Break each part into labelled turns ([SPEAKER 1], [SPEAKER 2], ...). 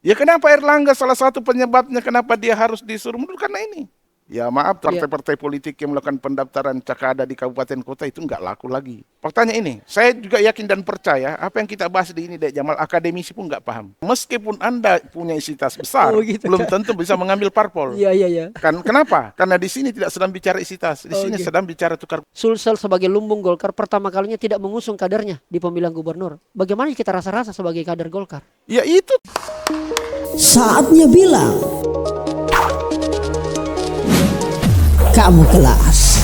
[SPEAKER 1] Ya kenapa Erlangga salah satu penyebabnya kenapa dia harus disuruh mundur karena ini. Ya maaf,
[SPEAKER 2] Ya.
[SPEAKER 1] partai-partai politik yang melakukan pendaftaran cakada di kabupaten kota itu nggak laku lagi. Faktanya ini, saya juga yakin dan percaya apa yang kita bahas di ini, Dek Jamal, akademisi pun nggak paham. Meskipun Anda punya isi-tas
[SPEAKER 2] Oh
[SPEAKER 1] besar,
[SPEAKER 2] gitu
[SPEAKER 1] belum
[SPEAKER 2] Kak.
[SPEAKER 1] tentu bisa mengambil parpol.
[SPEAKER 2] Iya, iya, iya.
[SPEAKER 1] Kan kenapa? Karena di sini tidak sedang bicara isi-tas, di sini
[SPEAKER 2] Oke.
[SPEAKER 1] sedang bicara tukar.
[SPEAKER 2] Sulsel sebagai lumbung Golkar pertama kalinya tidak mengusung kadernya di pemilihan gubernur. Bagaimana kita rasa-rasa sebagai kader Golkar?
[SPEAKER 1] Ya itu.
[SPEAKER 3] Saatnya bilang kamu kelas.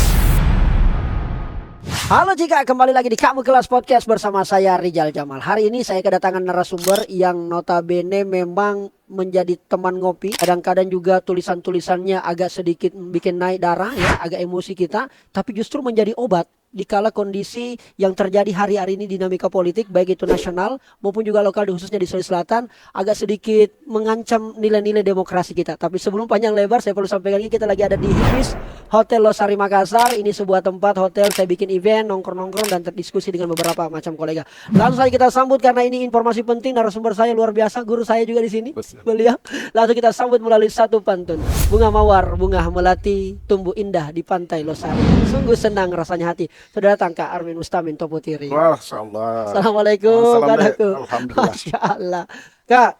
[SPEAKER 2] Halo Cika, kembali lagi di Kamu Kelas Podcast bersama saya Rijal Jamal. Hari ini saya kedatangan narasumber yang notabene memang menjadi teman ngopi. Kadang-kadang juga tulisan-tulisannya agak sedikit bikin naik darah ya, agak emosi kita. Tapi justru menjadi obat di kala kondisi yang terjadi hari-hari ini, dinamika politik baik itu nasional maupun juga lokal, khususnya di Sulawesi Selatan, agak sedikit mengancam nilai-nilai demokrasi kita. Tapi sebelum panjang lebar, saya perlu sampaikan ini, kita lagi ada di Hibis Hotel Losari Makassar. Ini sebuah tempat hotel saya bikin event, nongkrong-nongkrong dan terdiskusi dengan beberapa macam kolega. Langsung saja kita sambut karena ini informasi penting. Narasumber saya luar biasa, guru saya juga di sini. Beliau langsung kita sambut melalui satu pantun. Bunga mawar, bunga melati, tumbuh indah di pantai Losari. Sungguh senang rasanya hati. Sudah datang Kak Armin Mustamin Toputiri.
[SPEAKER 1] Masya Allah.
[SPEAKER 2] Assalamualaikum Kak Daku.
[SPEAKER 1] Alhamdulillah.
[SPEAKER 2] Masya Allah. Kak,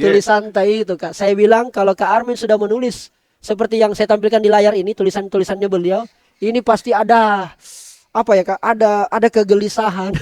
[SPEAKER 2] tulisan tadi itu Kak. Saya bilang kalau Kak Armin sudah menulis seperti yang saya tampilkan di layar ini, tulisan-tulisannya beliau, ini pasti ada apa ya Kak? Ada kegelisahan,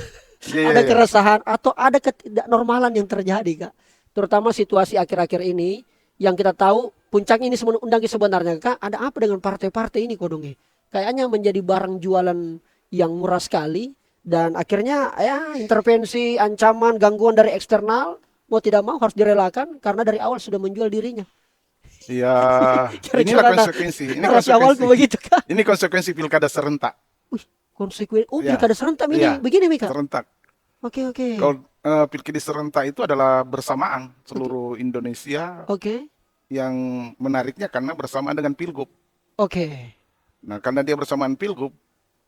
[SPEAKER 2] ada keresahan atau ada ketidaknormalan yang terjadi Kak. Terutama situasi akhir-akhir ini yang kita tahu puncaknya ini undang sebenarnya Kak. Ada apa dengan partai-partai ini kodongnya? Kayaknya menjadi barang jualan yang murah sekali dan akhirnya ya intervensi, ancaman, gangguan dari eksternal mau tidak mau harus direlakan karena dari awal sudah menjual dirinya.
[SPEAKER 1] Ya, inilah
[SPEAKER 2] Kira-kira
[SPEAKER 1] konsekuensi. Ini
[SPEAKER 2] narasi awalku
[SPEAKER 1] konsekuensi.
[SPEAKER 2] begitu Kak.
[SPEAKER 1] Ini konsekuensi pilkada serentak.
[SPEAKER 2] Konsekuensi. Oh,
[SPEAKER 1] Ya,
[SPEAKER 2] pilkada serentak ini
[SPEAKER 1] ya,
[SPEAKER 2] begini Mika.
[SPEAKER 1] serentak.
[SPEAKER 2] Oke.
[SPEAKER 1] Kalau pilkada serentak itu adalah bersamaan seluruh Indonesia.
[SPEAKER 2] Oke.
[SPEAKER 1] Yang menariknya karena bersamaan dengan pilgub.
[SPEAKER 2] Oke.
[SPEAKER 1] Nah, karena dia bersamaan pilgub,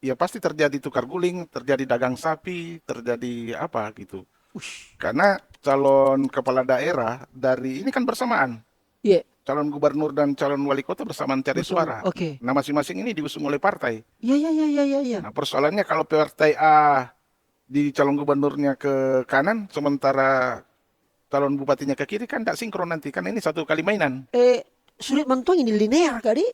[SPEAKER 1] ya pasti terjadi tukar guling, terjadi dagang sapi, terjadi apa gitu. Karena calon kepala daerah dari ini kan bersamaan.
[SPEAKER 2] Iya.
[SPEAKER 1] Calon gubernur dan calon wali kota bersamaan cari suara.
[SPEAKER 2] Oke.
[SPEAKER 1] Nah, masing-masing ini diusung oleh partai.
[SPEAKER 2] Iya.
[SPEAKER 1] Nah, persoalannya kalau partai A di calon gubernurnya ke kanan, sementara calon bupatinya ke kiri, kan tidak sinkron nanti. Kan ini satu kali mainan.
[SPEAKER 2] Sulit mentok ini linear Kak Di.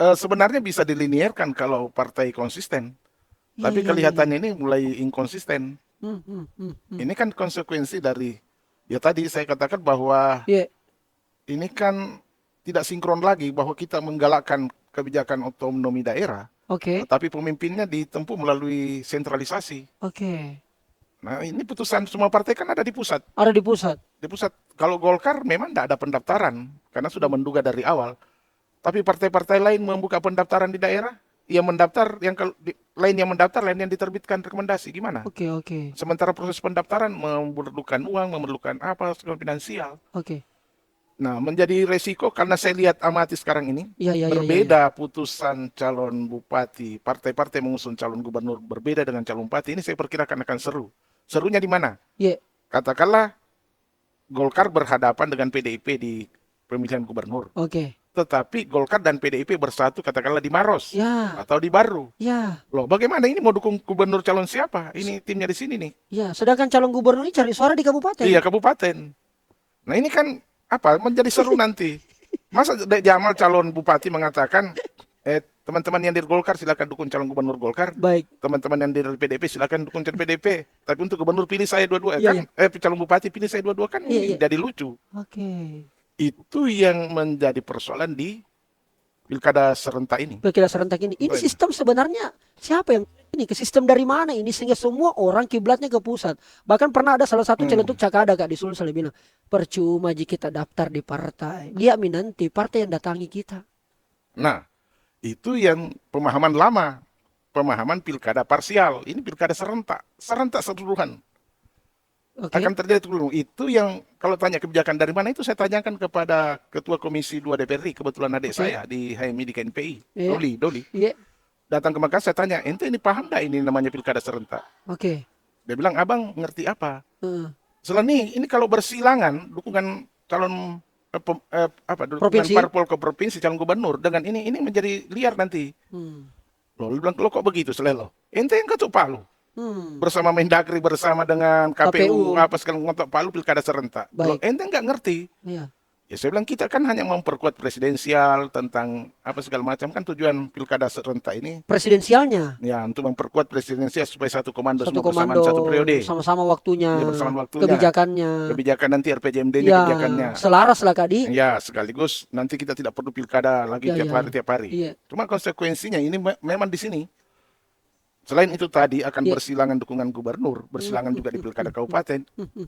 [SPEAKER 1] Sebenarnya bisa dilinearkan kalau partai konsisten. Tapi kelihatannya ini mulai inkonsisten. Ini kan konsekuensi dari, ya tadi saya katakan bahwa ini kan tidak sinkron lagi, bahwa kita menggalakkan kebijakan otonomi daerah.
[SPEAKER 2] Oke.
[SPEAKER 1] Tapi pemimpinnya ditempuh melalui sentralisasi.
[SPEAKER 2] Oke.
[SPEAKER 1] Nah, ini putusan semua partai kan ada di pusat.
[SPEAKER 2] Ada di pusat.
[SPEAKER 1] Di pusat. Kalau Golkar memang tidak ada pendaftaran, karena sudah menduga dari awal. Tapi partai-partai lain membuka pendaftaran di daerah, yang mendaftar, lain yang mendaftar, lain yang diterbitkan rekomendasi. Gimana?
[SPEAKER 2] Oke.
[SPEAKER 1] Sementara proses pendaftaran memerlukan uang, memerlukan apa, finansial.
[SPEAKER 2] Oke.
[SPEAKER 1] Nah, menjadi resiko karena saya lihat amati sekarang ini, berbeda putusan calon bupati, partai-partai mengusung calon gubernur berbeda dengan calon bupati, ini saya perkirakan akan seru. Serunya di mana? Katakanlah Golkar berhadapan dengan PDIP di pemilihan gubernur.
[SPEAKER 2] Oke.
[SPEAKER 1] Tetapi Golkar dan PDIP bersatu katakanlah di Maros atau di Baru. Loh, bagaimana ini mau dukung gubernur calon siapa? Ini timnya di sini nih.
[SPEAKER 2] Sedangkan calon gubernur ini cari suara di kabupaten.
[SPEAKER 1] Iya, kabupaten. Nah, ini kan apa? Menjadi seru nanti. Masa Jamal calon bupati mengatakan, teman-teman yang di Golkar silakan dukung calon gubernur Golkar.
[SPEAKER 2] Baik.
[SPEAKER 1] Teman-teman yang di PDIP silakan dukung calon PDIP. Tapi untuk gubernur pilih saya dua-dua calon bupati pilih saya dua-dua kan jadi lucu.
[SPEAKER 2] Oke.
[SPEAKER 1] Itu yang menjadi persoalan di pilkada serentak ini.
[SPEAKER 2] Pilkada serentak ini. Ini sistem sebenarnya siapa yang ini? Ke sistem dari mana ini sehingga semua orang kiblatnya ke pusat. Bahkan pernah ada salah satu celetuk cakada Kak di Sulsel bilang, percuma jika kita daftar di partai. Dia nanti partai yang datangi kita.
[SPEAKER 1] Nah, itu yang pemahaman lama. Pemahaman pilkada parsial. Ini pilkada serentak. Serentak seluruhan. Akan terjadi itu yang kalau tanya kebijakan dari mana itu saya tanyakan kepada Ketua Komisi 2 DPRI, kebetulan adik saya di HMI di KNPI, Doli. Datang ke Makassar, saya tanya, ente ini paham nggak ini namanya pilkada serentak? Dia bilang, abang ngerti apa? Selain ini kalau bersilangan dukungan calon dukungan
[SPEAKER 2] Provinsi.
[SPEAKER 1] parpol ke provinsi calon gubernur dengan ini menjadi liar nanti.
[SPEAKER 2] Hmm.
[SPEAKER 1] Loh, lu bilang lo kok begitu Selelo? Ente yang ketuk palu
[SPEAKER 2] Hmm.
[SPEAKER 1] bersama Mendagri bersama dengan KPU,
[SPEAKER 2] KPU.
[SPEAKER 1] apa segala ngotot palu pilkada serentak. Loh,
[SPEAKER 2] Baik.
[SPEAKER 1] ente nggak ngerti.
[SPEAKER 2] Iya.
[SPEAKER 1] Ya saya bilang kita kan hanya memperkuat presidensial tentang apa segala macam kan tujuan pilkada serentak ini
[SPEAKER 2] Presidensialnya
[SPEAKER 1] ya untuk memperkuat presidensial supaya satu komando
[SPEAKER 2] satu
[SPEAKER 1] semua bersamaan
[SPEAKER 2] komando
[SPEAKER 1] satu periode.
[SPEAKER 2] sama-sama waktunya,
[SPEAKER 1] Ya, bersamaan waktunya.
[SPEAKER 2] kebijakannya.
[SPEAKER 1] Kebijakan nanti RPJMD-nya
[SPEAKER 2] Ya,
[SPEAKER 1] kebijakannya.
[SPEAKER 2] selaras lah Kadi.
[SPEAKER 1] Ya, sekaligus nanti kita tidak perlu pilkada lagi
[SPEAKER 2] Ya,
[SPEAKER 1] tiap
[SPEAKER 2] ya,
[SPEAKER 1] hari
[SPEAKER 2] ya.
[SPEAKER 1] tiap hari.
[SPEAKER 2] Iya.
[SPEAKER 1] Cuma konsekuensinya ini memang di sini. Selain itu tadi akan
[SPEAKER 2] Iya.
[SPEAKER 1] bersilangan dukungan gubernur, bersilangan juga di pilkada kabupaten.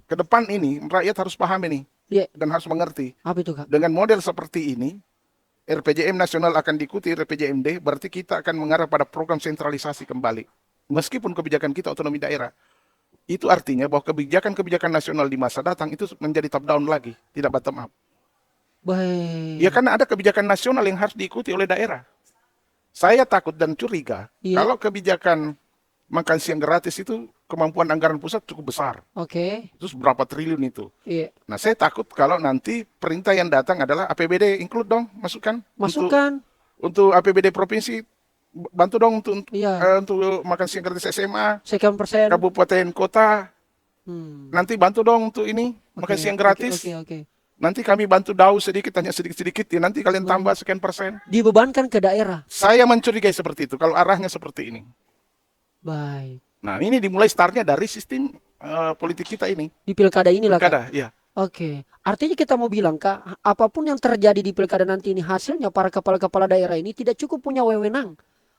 [SPEAKER 1] Ke depan ini rakyat harus paham ini
[SPEAKER 2] Iya.
[SPEAKER 1] dan harus mengerti.
[SPEAKER 2] Apa itu Kak?
[SPEAKER 1] Dengan model seperti ini, RPJM nasional akan diikuti RPJMD, berarti kita akan mengarah pada program sentralisasi kembali. Meskipun kebijakan kita otonomi daerah. Itu artinya bahwa kebijakan-kebijakan nasional di masa datang itu menjadi top down lagi, tidak bottom up.
[SPEAKER 2] Baik.
[SPEAKER 1] Ya karena ada kebijakan nasional yang harus diikuti oleh daerah. Saya takut dan curiga
[SPEAKER 2] Iya.
[SPEAKER 1] kalau kebijakan makan siang gratis itu kemampuan anggaran pusat cukup besar.
[SPEAKER 2] Oke.
[SPEAKER 1] Terus berapa triliun itu.
[SPEAKER 2] Iya.
[SPEAKER 1] Nah saya takut kalau nanti perintah yang datang adalah APBD include dong, masukkan.
[SPEAKER 2] Masukkan.
[SPEAKER 1] Untuk APBD provinsi, bantu dong
[SPEAKER 2] Iya.
[SPEAKER 1] untuk makan siang gratis SMA,
[SPEAKER 2] Sekian persen.
[SPEAKER 1] kabupaten, kota.
[SPEAKER 2] Hmm.
[SPEAKER 1] Nanti bantu dong untuk ini, makan
[SPEAKER 2] Oke,
[SPEAKER 1] siang
[SPEAKER 2] oke,
[SPEAKER 1] gratis.
[SPEAKER 2] Oke.
[SPEAKER 1] Nanti kami bantu DAU sedikit, hanya sedikit-sedikit. Ya, nanti kalian tambah sekian persen.
[SPEAKER 2] Dibebankan ke daerah.
[SPEAKER 1] Saya mencurigai seperti itu, kalau arahnya seperti ini.
[SPEAKER 2] Baik.
[SPEAKER 1] Nah, ini dimulai startnya dari sistem politik kita ini.
[SPEAKER 2] Di pilkada inilah Kak.
[SPEAKER 1] Pilkada, ya.
[SPEAKER 2] Oke. Artinya kita mau bilang Kak, apapun yang terjadi di pilkada nanti ini hasilnya para kepala-kepala daerah ini tidak cukup punya wewenang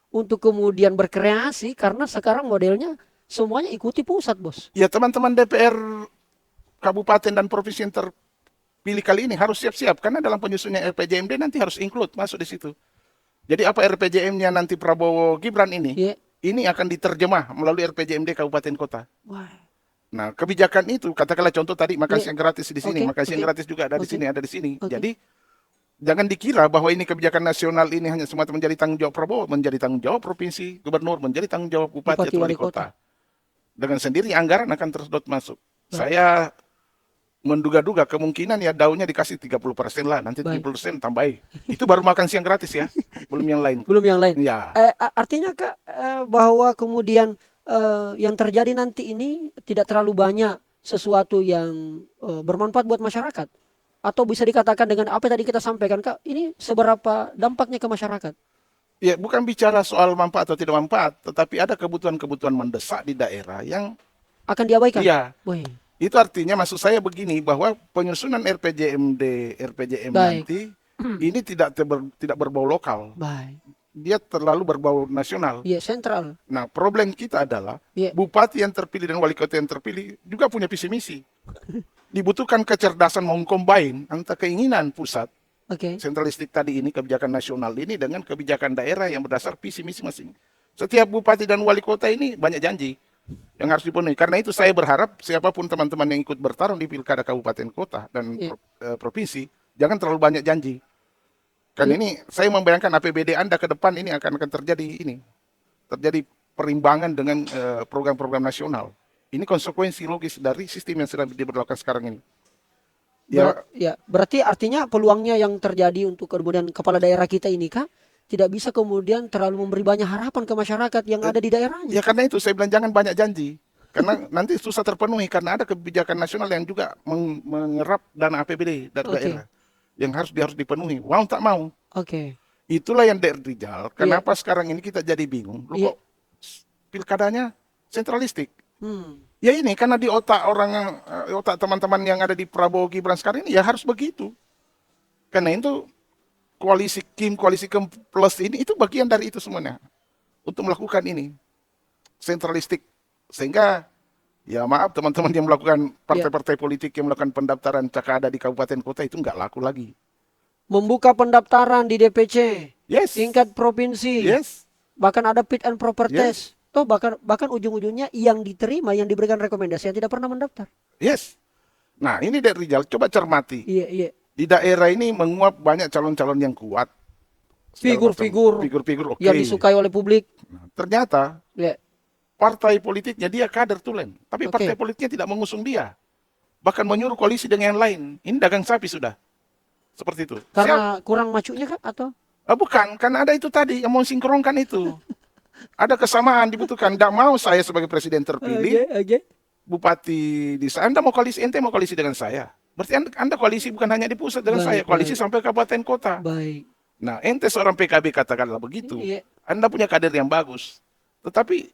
[SPEAKER 2] untuk kemudian berkreasi karena sekarang modelnya semuanya ikuti pusat, Bos.
[SPEAKER 1] Ya, teman-teman DPR kabupaten dan provinsi yang terpilih kali ini harus siap-siap karena dalam penyusunnya RPJMD nanti harus include masuk di situ. Jadi apa RPJM-nya nanti Prabowo Gibran ini?
[SPEAKER 2] Iya.
[SPEAKER 1] Ini akan diterjemah melalui RPJMD kabupaten kota.
[SPEAKER 2] Wah.
[SPEAKER 1] Nah, kebijakan itu katakanlah contoh tadi makan
[SPEAKER 2] Iya.
[SPEAKER 1] siang gratis di sini,
[SPEAKER 2] Oke,
[SPEAKER 1] makan siang
[SPEAKER 2] oke.
[SPEAKER 1] gratis juga ada di
[SPEAKER 2] Oke.
[SPEAKER 1] sini, ada di sini.
[SPEAKER 2] Oke.
[SPEAKER 1] Jadi jangan dikira bahwa ini kebijakan nasional ini hanya semata menjadi tanggung jawab Prabowo, menjadi tanggung jawab provinsi, gubernur, menjadi tanggung jawab bupati atau wali kota. Dengan sendiri anggaran akan tersedot masuk.
[SPEAKER 2] Baik.
[SPEAKER 1] Saya menduga-duga kemungkinan ya daunnya dikasih 30% lah, nanti
[SPEAKER 2] Baik.
[SPEAKER 1] 70% tambahin. Itu baru makan siang gratis ya, belum yang lain.
[SPEAKER 2] Belum yang lain.
[SPEAKER 1] Ya,
[SPEAKER 2] Artinya Kak, bahwa kemudian yang terjadi nanti ini tidak terlalu banyak sesuatu yang bermanfaat buat masyarakat. Atau bisa dikatakan dengan apa yang tadi kita sampaikan Kak, ini seberapa dampaknya ke masyarakat?
[SPEAKER 1] ya bukan bicara soal manfaat atau tidak manfaat, tetapi ada kebutuhan-kebutuhan mendesak di daerah yang
[SPEAKER 2] Akan diabaikan?
[SPEAKER 1] iya.
[SPEAKER 2] Wih.
[SPEAKER 1] Itu artinya maksud saya begini bahwa penyusunan RPJM
[SPEAKER 2] Baik.
[SPEAKER 1] nanti ini tidak berbau lokal,
[SPEAKER 2] Baik.
[SPEAKER 1] dia terlalu berbau nasional.
[SPEAKER 2] Iya, sentral.
[SPEAKER 1] Nah, problem kita adalah
[SPEAKER 2] Iya.
[SPEAKER 1] bupati yang terpilih dan wali kota yang terpilih juga punya visi misi. Dibutuhkan kecerdasan mengcombine antara keinginan pusat
[SPEAKER 2] Oke.
[SPEAKER 1] sentralistik tadi ini, kebijakan nasional ini dengan kebijakan daerah yang berdasar visi misi masing. Setiap bupati dan wali kota ini banyak janji yang harus dipenuhi. Karena itu saya berharap siapapun teman-teman yang ikut bertarung di pilkada kabupaten kota dan
[SPEAKER 2] Iya.
[SPEAKER 1] provinsi jangan terlalu banyak janji. Kan ini saya membayangkan APBD Anda ke depan ini akan terjadi perimbangan dengan program-program nasional. Ini konsekuensi logis dari sistem yang sedang diberlakukan sekarang ini. Ya,
[SPEAKER 2] Ya, berarti artinya peluangnya yang terjadi untuk kemudian kepala daerah kita ini Kak, tidak bisa kemudian terlalu memberi banyak harapan ke masyarakat yang ada di daerahnya.
[SPEAKER 1] ya karena itu saya bilang jangan banyak janji. Karena nanti susah terpenuhi karena ada kebijakan nasional yang juga menyerap dana APBD dari
[SPEAKER 2] Oke.
[SPEAKER 1] daerah yang harus dipenuhi. Mau tak mau.
[SPEAKER 2] Oke.
[SPEAKER 1] Itulah yang Rijal. Kenapa sekarang ini kita jadi bingung? Loh,
[SPEAKER 2] Iya.
[SPEAKER 1] kok pilkadanya sentralistik?
[SPEAKER 2] Hmm.
[SPEAKER 1] Ya ini karena di otak otak teman-teman yang ada di Prabowo Gibran sekarang ini ya harus begitu. Karena itu koalisi Kim Plus ini itu bagian dari itu semuanya untuk melakukan ini sentralistik sehingga ya maaf teman-teman yang melakukan partai-partai politik yang melakukan pendaftaran cakada di kabupaten kota itu nggak laku lagi.
[SPEAKER 2] Membuka pendaftaran di DPC
[SPEAKER 1] Yes.
[SPEAKER 2] tingkat provinsi.
[SPEAKER 1] Yes.
[SPEAKER 2] Bahkan ada fit and proper
[SPEAKER 1] Yes.
[SPEAKER 2] test. Toh bahkan ujung-ujungnya yang diterima, yang diberikan rekomendasi yang tidak pernah mendaftar.
[SPEAKER 1] Yes. Nah ini dari Rijal coba cermati.
[SPEAKER 2] Iya, iya.
[SPEAKER 1] Di daerah ini menguap banyak calon-calon yang kuat. Segala
[SPEAKER 2] Figur-figur
[SPEAKER 1] macam. Figur-figur oke.
[SPEAKER 2] yang disukai oleh publik.
[SPEAKER 1] Nah, ternyata
[SPEAKER 2] Ya.
[SPEAKER 1] partai politiknya dia kader tulen, tapi
[SPEAKER 2] Oke.
[SPEAKER 1] partai politiknya tidak mengusung dia. bahkan menyuruh koalisi dengan yang lain. Ini dagang sapi sudah. Seperti itu.
[SPEAKER 2] Karena kurang macunya kah atau?
[SPEAKER 1] Bukan, kan ada itu tadi yang mau sinkronkan itu. Ada kesamaan dibutuhkan. Tidak mau saya sebagai presiden terpilih,
[SPEAKER 2] Oke.
[SPEAKER 1] bupati di sana. Anda mau koalisi, ente mau koalisi dengan saya. Berarti anda koalisi bukan hanya di pusat dengan saya, koalisi sampai kabupaten kota.
[SPEAKER 2] Baik.
[SPEAKER 1] Nah, ente seorang PKB katakanlah begitu.
[SPEAKER 2] Iya.
[SPEAKER 1] Anda punya kader yang bagus. Tetapi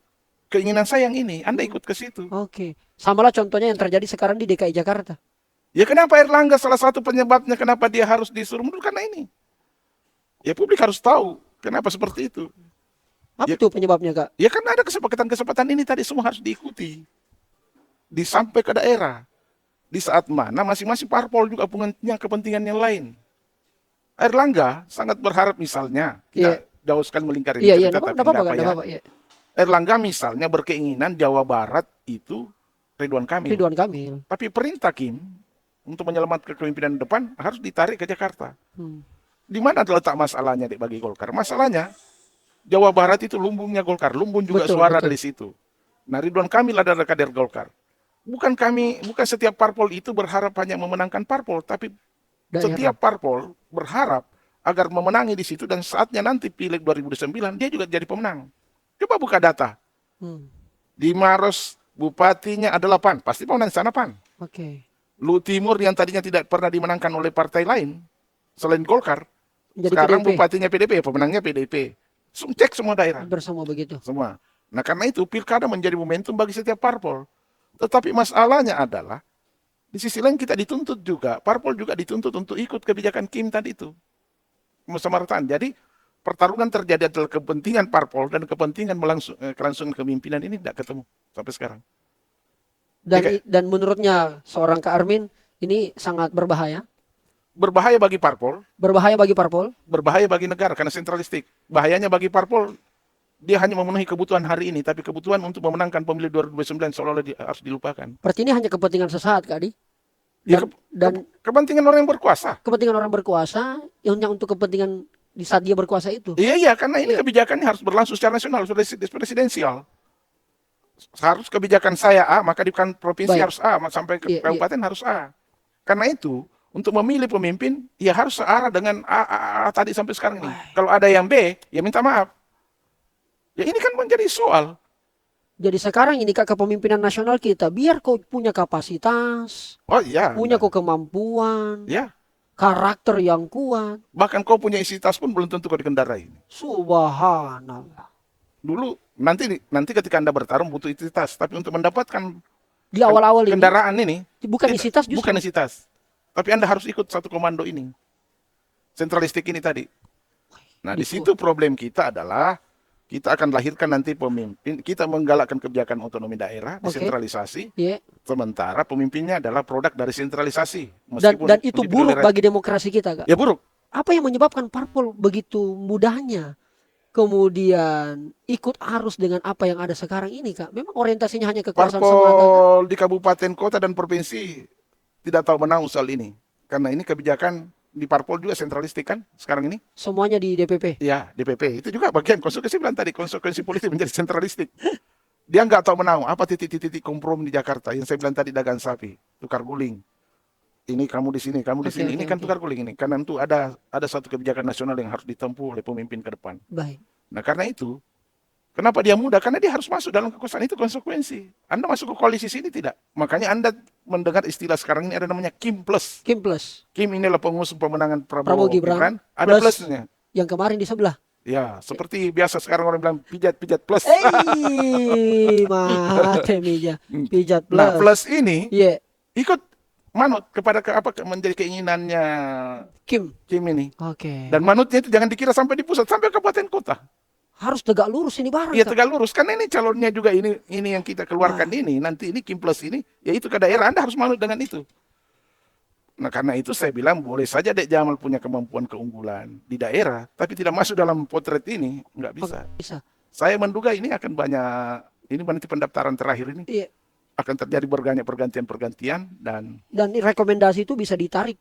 [SPEAKER 1] keinginan saya yang ini, Anda ikut ke situ.
[SPEAKER 2] Oke. Samalah contohnya yang terjadi sekarang di DKI Jakarta.
[SPEAKER 1] Ya kenapa Erlangga salah satu penyebabnya kenapa dia harus disuruh mundur karena ini. Ya publik harus tahu kenapa seperti itu.
[SPEAKER 2] Apa
[SPEAKER 1] Ya.
[SPEAKER 2] itu penyebabnya, Kak?
[SPEAKER 1] Ya karena ada kesepakatan-kesepakatan ini tadi semua harus diikuti. Disampai ke daerah. Di saat mana masing-masing parpol juga punya kepentingan yang lain. Erlangga sangat berharap misalnya, kita jauh sekali melingkar ini.
[SPEAKER 2] Iya,
[SPEAKER 1] cerita,
[SPEAKER 2] enggak
[SPEAKER 1] tapi
[SPEAKER 2] apa-apa,
[SPEAKER 1] nggak
[SPEAKER 2] enggak apa-apa. Iya.
[SPEAKER 1] Erlangga misalnya berkeinginan Jawa Barat itu Ridwan Kamil.
[SPEAKER 2] Ridwan Kamil.
[SPEAKER 1] Tapi perintah Kim untuk menyelamatkan kepemimpinan depan harus ditarik ke Jakarta. Di mana letak masalahnya bagi Golkar? Masalahnya Jawa Barat itu lumbungnya Golkar, lumbung juga suara dari situ. Nah, Ridwan Kamil adalah kader Golkar. Bukan setiap parpol itu berharap hanya memenangkan parpol, tapi setiap parpol berharap agar memenangi di situ dan saatnya nanti pileg 2009 dia juga jadi pemenang. Coba buka data. Di Maros bupatinya adalah PAN, pasti pemenang sana PAN.
[SPEAKER 2] Oke.
[SPEAKER 1] Lu Timur yang tadinya tidak pernah dimenangkan oleh partai lain selain Golkar,
[SPEAKER 2] Jadi
[SPEAKER 1] sekarang
[SPEAKER 2] PDP.
[SPEAKER 1] bupatinya PDP, pemenangnya PDP. Cek semua daerah.
[SPEAKER 2] Bersama begitu.
[SPEAKER 1] Semua. Nah karena itu pilkada menjadi momentum bagi setiap parpol. Tetapi masalahnya adalah di sisi lain kita dituntut juga, parpol juga dituntut untuk ikut kebijakan Kim tadi itu. Kesamaratan. Jadi pertarungan terjadi adalah kepentingan parpol dan kepentingan kelangsungan kepemimpinan ini tidak ketemu sampai sekarang.
[SPEAKER 2] Dan menurutnya seorang Kak Armin ini sangat berbahaya.
[SPEAKER 1] Berbahaya bagi parpol,
[SPEAKER 2] Berbahaya bagi parpol.
[SPEAKER 1] berbahaya bagi negara karena sentralistik. Bahayanya bagi parpol, dia hanya memenuhi kebutuhan hari ini, tapi kebutuhan untuk memenangkan pemilu 2009 seolah-olah harus dilupakan.
[SPEAKER 2] Berarti ini hanya kepentingan sesaat, Kak Adi.
[SPEAKER 1] Dan kepentingan orang yang berkuasa.
[SPEAKER 2] Kepentingan orang berkuasa yang untuk kepentingan di saat dia berkuasa itu.
[SPEAKER 1] Iya, karena ini kebijakannya harus berlangsung secara nasional, presidensial. Harus kebijakan saya A, maka di provinsi harus A, sampai ke kabupaten harus A. Karena itu, untuk memilih pemimpin, ya harus searah dengan A tadi sampai sekarang ini. Kalau ada yang B, ya minta maaf. Ya ini kan menjadi soal.
[SPEAKER 2] Jadi sekarang ini Kak kepemimpinan nasional kita, biar kau punya kapasitas, punya kau kemampuan, karakter yang kuat.
[SPEAKER 1] Bahkan kau punya isi tas pun belum tentu kau dikendarai.
[SPEAKER 2] Subhanallah.
[SPEAKER 1] Dulu nanti ketika Anda bertarung butuh isi tas, tapi untuk mendapatkan
[SPEAKER 2] di awal-awal ini
[SPEAKER 1] kendaraan ini
[SPEAKER 2] bukan isi tas justru.
[SPEAKER 1] Bukan isi tas. Tapi Anda harus ikut satu komando ini. Sentralistik ini tadi. Nah, di situ problem kita adalah kita akan lahirkan nanti pemimpin, kita menggalakkan kebijakan otonomi daerah, desentralisasi. Sementara pemimpinnya adalah produk dari sentralisasi.
[SPEAKER 2] Dan itu buruk bagi demokrasi kita, Kak.
[SPEAKER 1] Ya buruk.
[SPEAKER 2] Apa yang menyebabkan parpol begitu mudahnya kemudian ikut arus dengan apa yang ada sekarang ini, Kak? Memang orientasinya hanya kekuasaan semata.
[SPEAKER 1] Parpol di kabupaten, kota, dan provinsi tidak tahu menang soal ini. Karena ini kebijakan di parpol juga sentralistik kan sekarang ini.
[SPEAKER 2] Semuanya di DPP.
[SPEAKER 1] Ya, DPP. Itu juga bagian konsekuensi bilang tadi, konsekuensi politik menjadi sentralistik. Dia nggak tahu menang apa titik-titik kompromi di Jakarta. Yang saya bilang tadi dagang sapi, tukar guling. Ini kamu di sini, kamu di sini. Ini kan tukar guling ini. Karena itu ada satu kebijakan nasional yang harus ditempuh oleh pemimpin ke depan.
[SPEAKER 2] Baik.
[SPEAKER 1] Nah, karena itu, kenapa dia muda? Karena dia harus masuk dalam kekuasaan, itu konsekuensi. Anda masuk ke koalisi sini tidak. Makanya Anda mendengar istilah sekarang ini ada namanya Kim Plus.
[SPEAKER 2] Kim Plus.
[SPEAKER 1] Kim inilah pengusung pemenangan Prabowo Gibran. Ada plusnya.
[SPEAKER 2] Yang kemarin di sebelah.
[SPEAKER 1] Ya, seperti biasa sekarang orang bilang pijat-pijat plus.
[SPEAKER 2] Mate mija. Pijat plus.
[SPEAKER 1] Nah, plus ini
[SPEAKER 2] ikut
[SPEAKER 1] manut kepada menjadi keinginannya Kim ini.
[SPEAKER 2] Oke.
[SPEAKER 1] Dan manutnya itu jangan dikira sampai di pusat, sampai kabupaten kota.
[SPEAKER 2] Harus tegak lurus ini barang.
[SPEAKER 1] Iya, tegak lurus. Karena ini calonnya juga ini yang kita keluarkan ini. Nanti ini Kim Plus ini, yaitu ke daerah Anda harus manut dengan itu. Nah, karena itu saya bilang boleh saja Dek Jamal punya kemampuan keunggulan di daerah, tapi tidak masuk dalam potret ini, nggak bisa. Saya menduga ini akan banyak, ini nanti pendaftaran terakhir ini. Akan terjadi banyak pergantian dan
[SPEAKER 2] rekomendasi itu bisa ditarik.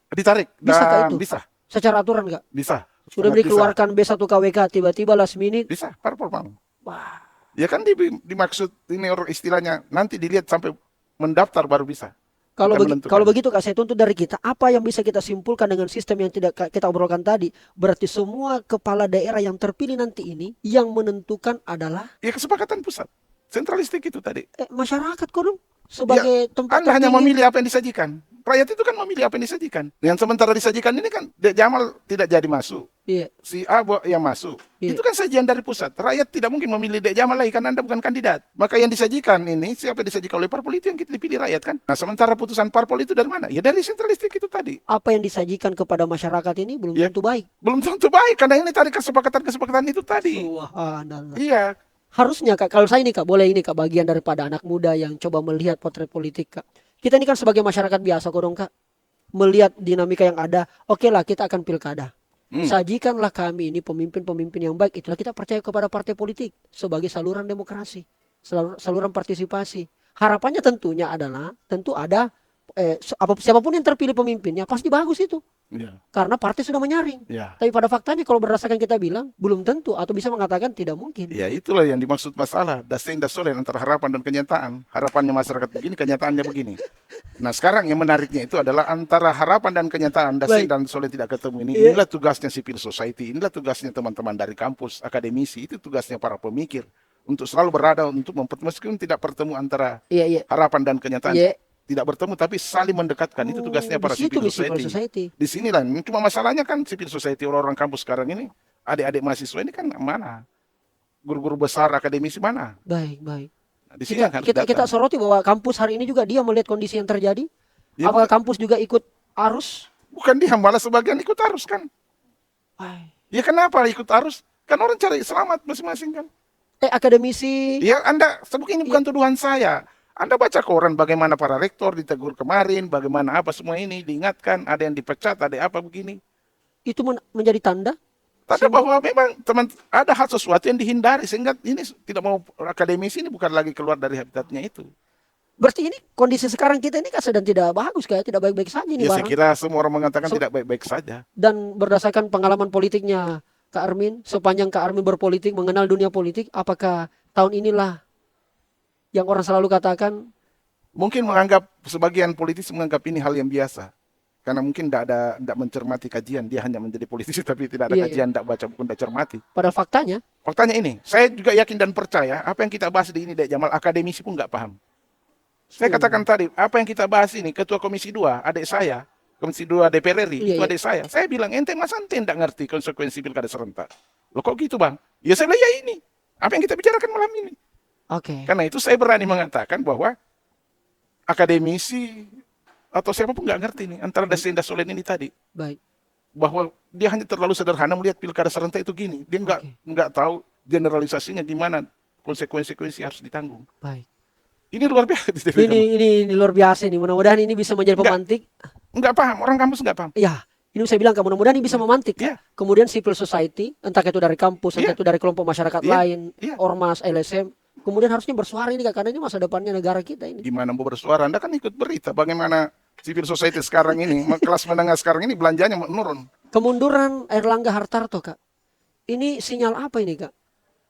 [SPEAKER 1] Bisa
[SPEAKER 2] dan itu?
[SPEAKER 1] Bisa.
[SPEAKER 2] Secara aturan nggak?
[SPEAKER 1] Bisa.
[SPEAKER 2] Sudah dikeluarkan B1 KWK tiba-tiba last minute.
[SPEAKER 1] Bisa, parpol mau.
[SPEAKER 2] Wah.
[SPEAKER 1] Ya kan dimaksud ini orang istilahnya nanti dilihat sampai mendaftar baru bisa.
[SPEAKER 2] Kalau
[SPEAKER 1] akan menentukan.
[SPEAKER 2] kalau begitu Kak, saya tuntut dari kita apa yang bisa kita simpulkan dengan sistem yang tidak kita obrolkan tadi. Berarti semua kepala daerah yang terpilih nanti ini yang menentukan adalah
[SPEAKER 1] Ya kesepakatan pusat. Sentralistik itu tadi.
[SPEAKER 2] masyarakat kok dong
[SPEAKER 1] Ya,
[SPEAKER 2] sebagai tempat
[SPEAKER 1] Anda hanya
[SPEAKER 2] tertinggi.
[SPEAKER 1] memilih apa yang disajikan. Rakyat itu kan memilih apa yang disajikan. Yang sementara disajikan ini kan Dek Jamal tidak jadi masuk.
[SPEAKER 2] Iya,
[SPEAKER 1] Si A yang masuk.
[SPEAKER 2] Iya.
[SPEAKER 1] Itu kan sajian dari pusat. Rakyat tidak mungkin memilih Dek Jamal lagi karena Anda bukan kandidat. Maka yang disajikan ini, siapa yang disajikan oleh parpol itu yang kita dipilih rakyat kan. Nah sementara putusan parpol itu dari mana? Ya dari sentralistik itu tadi.
[SPEAKER 2] apa yang disajikan kepada masyarakat ini belum
[SPEAKER 1] Ya.
[SPEAKER 2] tentu baik.
[SPEAKER 1] Belum tentu baik karena ini tadi kesepakatan-kesepakatan itu tadi.
[SPEAKER 2] Subhanallah.
[SPEAKER 1] Iya.
[SPEAKER 2] Harusnya Kak, kalau saya ini Kak, boleh ini Kak, bagian daripada anak muda yang coba melihat potret politik Kak. Kita ini kan sebagai masyarakat biasa kok dong Kak, melihat dinamika yang ada, oke lah kita akan pilkada. Sajikanlah kami ini pemimpin-pemimpin yang baik, itulah kita percaya kepada partai politik sebagai saluran demokrasi, saluran partisipasi. Harapannya tentunya adalah, tentu ada, siapapun yang terpilih pemimpinnya pasti bagus itu.
[SPEAKER 1] Iya.
[SPEAKER 2] Karena partai sudah menyaring.
[SPEAKER 1] Ya.
[SPEAKER 2] Tapi pada faktanya kalau berdasarkan kita bilang, belum tentu atau bisa mengatakan tidak mungkin.
[SPEAKER 1] Ya itulah yang dimaksud masalah dasing dasolen antara harapan dan kenyataan. Harapannya masyarakat begini, kenyataannya begini. Nah sekarang yang menariknya itu adalah antara harapan dan kenyataan dasing dan solen tidak ketemu ini. Inilah tugasnya civil society, inilah tugasnya teman-teman dari kampus, akademisi, itu tugasnya para pemikir untuk selalu berada untuk meskipun tidak bertemu antara
[SPEAKER 2] Iya.
[SPEAKER 1] harapan dan kenyataan.
[SPEAKER 2] Iya.
[SPEAKER 1] Tidak bertemu tapi saling mendekatkan, itu tugasnya para
[SPEAKER 2] Di situ
[SPEAKER 1] civil
[SPEAKER 2] civil
[SPEAKER 1] society.
[SPEAKER 2] society.
[SPEAKER 1] Di sinilah, cuma masalahnya kan civil society orang-orang kampus sekarang ini, adik-adik mahasiswa ini kan mana? Guru-guru besar akademisi mana?
[SPEAKER 2] Baik.
[SPEAKER 1] Nah, di sini yang harus
[SPEAKER 2] Kita
[SPEAKER 1] datang.
[SPEAKER 2] soroti bahwa kampus hari ini juga dia melihat kondisi yang terjadi.
[SPEAKER 1] Ya,
[SPEAKER 2] Apakah kampus juga ikut arus?
[SPEAKER 1] Bukan dia, malah sebagian ikut arus kan.
[SPEAKER 2] Ay.
[SPEAKER 1] Ya kenapa ikut arus? Kan orang cari selamat masing-masing kan.
[SPEAKER 2] Akademisi.
[SPEAKER 1] Ya Anda, ini bukan tuduhan saya. Anda baca koran bagaimana para rektor ditegur kemarin, bagaimana apa semua ini diingatkan, ada yang dipecat, ada apa begini.
[SPEAKER 2] Itu menjadi tanda.
[SPEAKER 1] Tanda bahwa memang ada hal sesuatu yang dihindari sehingga ini tidak mau akademisi ini bukan lagi keluar dari habitatnya itu.
[SPEAKER 2] Berarti ini kondisi sekarang kita ini kan sedang tidak bagus kayak tidak baik-baik saja ini
[SPEAKER 1] Ya saya
[SPEAKER 2] barang.
[SPEAKER 1] kira semua orang mengatakan tidak baik-baik saja.
[SPEAKER 2] Dan berdasarkan pengalaman politiknya Kak Armin, sepanjang Kak Armin berpolitik, mengenal dunia politik, apakah tahun inilah yang orang selalu katakan
[SPEAKER 1] Mungkin sebagian politisi menganggap ini hal yang biasa. Karena mungkin tidak mencermati kajian, dia hanya menjadi politisi tapi tidak ada
[SPEAKER 2] Iya.
[SPEAKER 1] kajian, tidak baca buku, tidak cermati.
[SPEAKER 2] pada faktanya
[SPEAKER 1] Faktanya ini, saya juga yakin dan percaya apa yang kita bahas di ini Dek Jamal, akademisi pun nggak paham. Saya katakan tadi, apa yang kita bahas ini, Ketua Komisi 2, adik saya, Komisi 2 DPR RI, itu
[SPEAKER 2] Iya.
[SPEAKER 1] adik saya. Saya bilang, ente mas ente tidak ngerti konsekuensi pilkada serentak. Loh kok gitu bang? Ya saya bilang, ya ini. Apa yang kita bicarakan malam ini?
[SPEAKER 2] oke.
[SPEAKER 1] Karena itu saya berani mengatakan bahwa akademisi atau siapapun nggak ngerti nih antara Dasen dan Solen ini tadi.
[SPEAKER 2] Baik.
[SPEAKER 1] Bahwa dia hanya terlalu sederhana melihat pilkada serentak itu gini. Dia nggak tahu generalisasinya gimana, konsekuensi harus ditanggung.
[SPEAKER 2] Baik.
[SPEAKER 1] Ini luar biasa.
[SPEAKER 2] Ini luar biasa nih. Mudah-mudahan ini bisa menjadi
[SPEAKER 1] Enggak.
[SPEAKER 2] pemantik.
[SPEAKER 1] Nggak paham, orang kampus nggak paham.
[SPEAKER 2] Ya, ini saya bilang mudah-mudahan ini bisa memantik.
[SPEAKER 1] Iya.
[SPEAKER 2] Kemudian civil society, entah itu dari kampus, entah
[SPEAKER 1] Iya.
[SPEAKER 2] itu dari kelompok masyarakat
[SPEAKER 1] Iya.
[SPEAKER 2] lain,
[SPEAKER 1] Iya.
[SPEAKER 2] ormas, LSM, kemudian harusnya bersuara ini Kak, karena ini masa depannya negara kita ini.
[SPEAKER 1] Gimana mau bersuara? Anda kan ikut berita bagaimana civil society sekarang ini, kelas menengah sekarang ini belanjanya menurun.
[SPEAKER 2] Kemunduran Erlangga Hartarto Kak, ini sinyal apa ini Kak?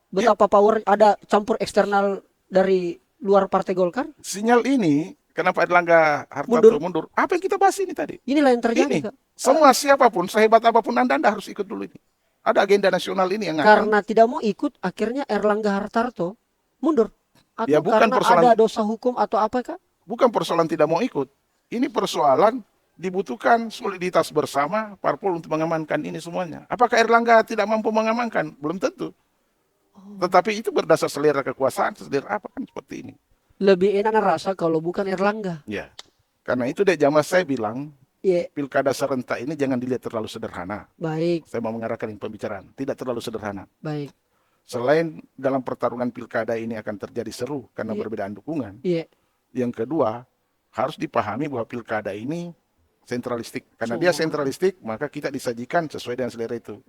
[SPEAKER 2] Betapa power ada campur eksternal dari luar Partai Golkar?
[SPEAKER 1] Sinyal ini, kenapa Erlangga Hartarto mundur? Apa yang kita bahas ini tadi?
[SPEAKER 2] Inilah yang terjadi
[SPEAKER 1] Ini,
[SPEAKER 2] Kak.
[SPEAKER 1] semua siapapun, sehebat apapun Anda harus ikut dulu ini. Ada agenda nasional ini yang akan.
[SPEAKER 2] Karena tidak mau ikut, akhirnya Erlangga Hartarto mundur. Atau
[SPEAKER 1] Ya, bukan
[SPEAKER 2] karena
[SPEAKER 1] persoalan-
[SPEAKER 2] ada dosa hukum atau apa Kak?
[SPEAKER 1] Bukan persoalan tidak mau ikut. Ini persoalan dibutuhkan soliditas bersama parpol untuk mengamankan ini semuanya. Apakah Erlangga tidak mampu mengamankan? Belum tentu. Tetapi itu berdasar selera kekuasaan, selera apa kan seperti ini.
[SPEAKER 2] Lebih enak rasa kalau bukan Erlangga.
[SPEAKER 1] Ya. Karena itu Dek Jamal saya bilang,
[SPEAKER 2] Iya,
[SPEAKER 1] pilkada serentak ini jangan dilihat terlalu sederhana.
[SPEAKER 2] baik,
[SPEAKER 1] Saya mau mengarahkan pembicaraan, tidak terlalu sederhana.
[SPEAKER 2] baik.
[SPEAKER 1] Selain dalam pertarungan pilkada ini akan terjadi seru karena perbedaan dukungan.
[SPEAKER 2] Iya,
[SPEAKER 1] Yang kedua, harus dipahami bahwa pilkada ini sentralistik. Karena dia sentralistik, maka kita disajikan sesuai dengan selera itu.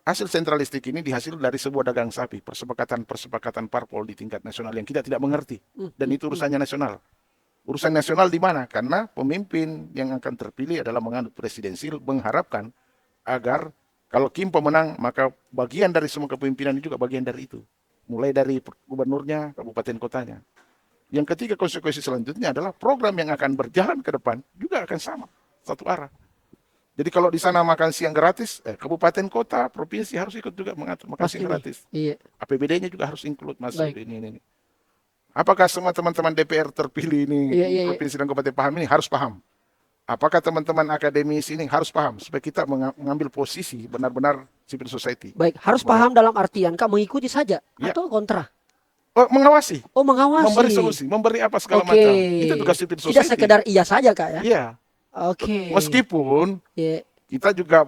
[SPEAKER 1] Hasil sentralistik ini dihasil dari sebuah dagang sapi, persepakatan parpol di tingkat nasional yang kita tidak mengerti. Dan itu urusannya nasional. Urusan nasional di mana? Karena pemimpin yang akan terpilih adalah menganut presidensil, mengharapkan agar kalau Kim pemenang, maka bagian dari semua kepemimpinan juga bagian dari itu. Mulai dari gubernurnya, kabupaten kotanya. Yang ketiga, konsekuensi selanjutnya adalah program yang akan berjalan ke depan juga akan sama, satu arah. Jadi kalau di sana makan siang gratis, kabupaten, kota, provinsi harus ikut juga mengatur makan
[SPEAKER 2] Pasti
[SPEAKER 1] siang
[SPEAKER 2] nih.
[SPEAKER 1] gratis.
[SPEAKER 2] Iya.
[SPEAKER 1] APBD-nya juga harus include masuk
[SPEAKER 2] Baik.
[SPEAKER 1] ini. Apakah semua teman-teman DPR terpilih ini,
[SPEAKER 2] Iya.
[SPEAKER 1] provinsi dan kabupaten paham ini? Harus paham. Apakah teman-teman akademisi ini harus paham supaya kita mengambil posisi benar-benar civil society?
[SPEAKER 2] Baik, harus paham dalam artian Kak mengikuti saja
[SPEAKER 1] Ya.
[SPEAKER 2] atau kontra?
[SPEAKER 1] Oh, mengawasi,
[SPEAKER 2] Oh, mengawasi.
[SPEAKER 1] memberi solusi, memberi apa segala
[SPEAKER 2] Oke.
[SPEAKER 1] macam. Itu tugas civil society.
[SPEAKER 2] Tidak sekedar iya saja Kak ya.
[SPEAKER 1] Iya.
[SPEAKER 2] Oke.
[SPEAKER 1] Meskipun
[SPEAKER 2] Iya.
[SPEAKER 1] kita juga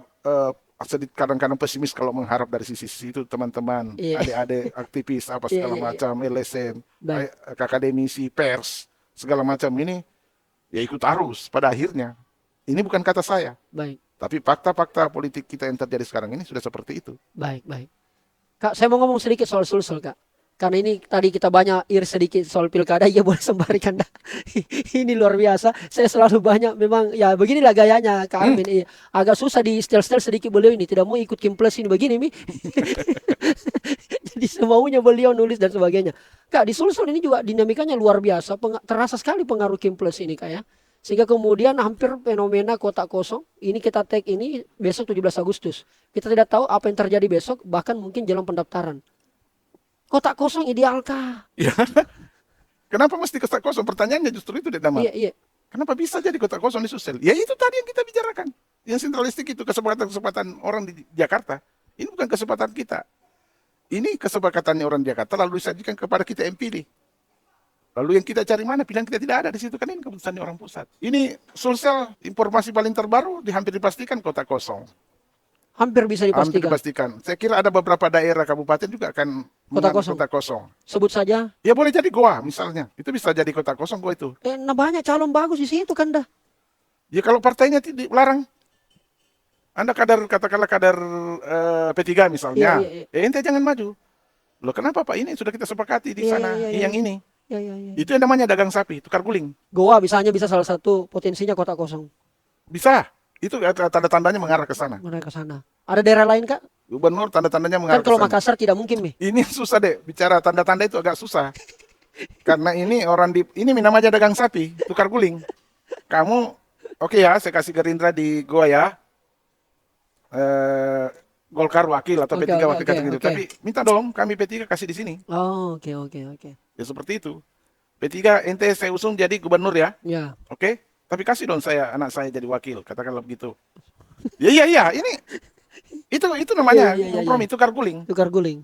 [SPEAKER 1] sedikit kadang-kadang pesimis kalau mengharap dari sisi itu teman-teman,
[SPEAKER 2] Iya.
[SPEAKER 1] adik-adik aktivis apa
[SPEAKER 2] Iya,
[SPEAKER 1] segala
[SPEAKER 2] iya, iya.
[SPEAKER 1] macam, LSM,
[SPEAKER 2] Baik.
[SPEAKER 1] akademisi, pers, segala macam ini ya ikut arus pada akhirnya. Ini bukan kata saya,
[SPEAKER 2] Baik.
[SPEAKER 1] tapi fakta-fakta politik kita yang terjadi sekarang ini sudah seperti itu.
[SPEAKER 2] Baik. Kak, saya mau ngomong sedikit soal Sulsel, Kak. Karena ini tadi kita banyak sedikit soal pilkada, ya boleh sembarikan dah. Ini luar biasa. Saya selalu banyak, memang ya beginilah gayanya Kak Armin. Iya. Agak susah di setel sedikit beliau ini. Tidak mau ikut Kim Plus ini begini, Mi. Jadi semaunya beliau nulis dan sebagainya. Kak, di Sulsel ini juga dinamikanya luar biasa. Terasa sekali pengaruh Kim Plus ini, Kak ya. Sehingga kemudian hampir fenomena kotak kosong. Ini kita tag ini besok 17 Agustus. Kita tidak tahu apa yang terjadi besok, bahkan mungkin jelang pendaftaran. Kotak kosong idealkah?
[SPEAKER 1] Ya. Kenapa mesti kotak kosong? Pertanyaannya justru itu, Damar.
[SPEAKER 2] Iya.
[SPEAKER 1] Kenapa bisa jadi kotak kosong di Sulsel? Ya itu tadi yang kita bicarakan. Yang sentralistik itu kesepakatan-kesepakatan orang di Jakarta. Ini bukan kesempatan kita. Ini kesepakatannya orang Jakarta lalu disajikan kepada kita yang pilih. Lalu yang kita cari mana? Pilihan kita tidak ada di situ, kan ini keputusannya orang pusat. Ini Sulsel, informasi paling terbaru hampir dipastikan kotak kosong.
[SPEAKER 2] Hampir bisa
[SPEAKER 1] Hampir
[SPEAKER 2] dipastikan.
[SPEAKER 1] dipastikan. Saya kira ada beberapa daerah kabupaten juga akan
[SPEAKER 2] Kotak
[SPEAKER 1] mengambil
[SPEAKER 2] kosong.
[SPEAKER 1] kotak kosong.
[SPEAKER 2] Sebut saja.
[SPEAKER 1] Ya boleh jadi Goa misalnya. Itu bisa jadi kotak kosong Goa itu.
[SPEAKER 2] Nah banyak calon bagus di situ kan dah.
[SPEAKER 1] Ya kalau partainya tidak larang. Anda katakanlah kader P3 misalnya.
[SPEAKER 2] Iya.
[SPEAKER 1] Ente jangan maju. Loh kenapa Pak? Ini sudah kita sepakati di
[SPEAKER 2] Iya,
[SPEAKER 1] sana.
[SPEAKER 2] iya.
[SPEAKER 1] Yang ini.
[SPEAKER 2] Ya.
[SPEAKER 1] Itu yang namanya dagang sapi, tukar guling.
[SPEAKER 2] Goa misalnya bisa salah satu potensinya kotak kosong.
[SPEAKER 1] Bisa. Itu tanda-tandanya mengarah ke sana.
[SPEAKER 2] Mana ke sana? Ada daerah lain Kak?
[SPEAKER 1] Gubernur tanda-tandanya
[SPEAKER 2] Kan
[SPEAKER 1] mengarah ke
[SPEAKER 2] kalau
[SPEAKER 1] sana.
[SPEAKER 2] Makassar tidak mungkin nih.
[SPEAKER 1] Ini susah deh, bicara tanda-tanda itu agak susah. Karena ini ini namanya dagang sapi, tukar guling. Kamu, oke ya, saya kasih Gerindra di Goa ya. Golkar wakil atau
[SPEAKER 2] Oke,
[SPEAKER 1] P3
[SPEAKER 2] oke,
[SPEAKER 1] wakil kata gitu.
[SPEAKER 2] oke.
[SPEAKER 1] Tapi minta dong kami P3 kasih di sini.
[SPEAKER 2] Oh, oke.
[SPEAKER 1] Ya seperti itu. P3 ente saya usung jadi gubernur ya.
[SPEAKER 2] Ya.
[SPEAKER 1] Oke? Tapi kasih dong anak saya jadi wakil, katakanlah begitu. Iya, ini itu namanya
[SPEAKER 2] Iya.
[SPEAKER 1] kompromi, tukar guling.
[SPEAKER 2] Tukar guling.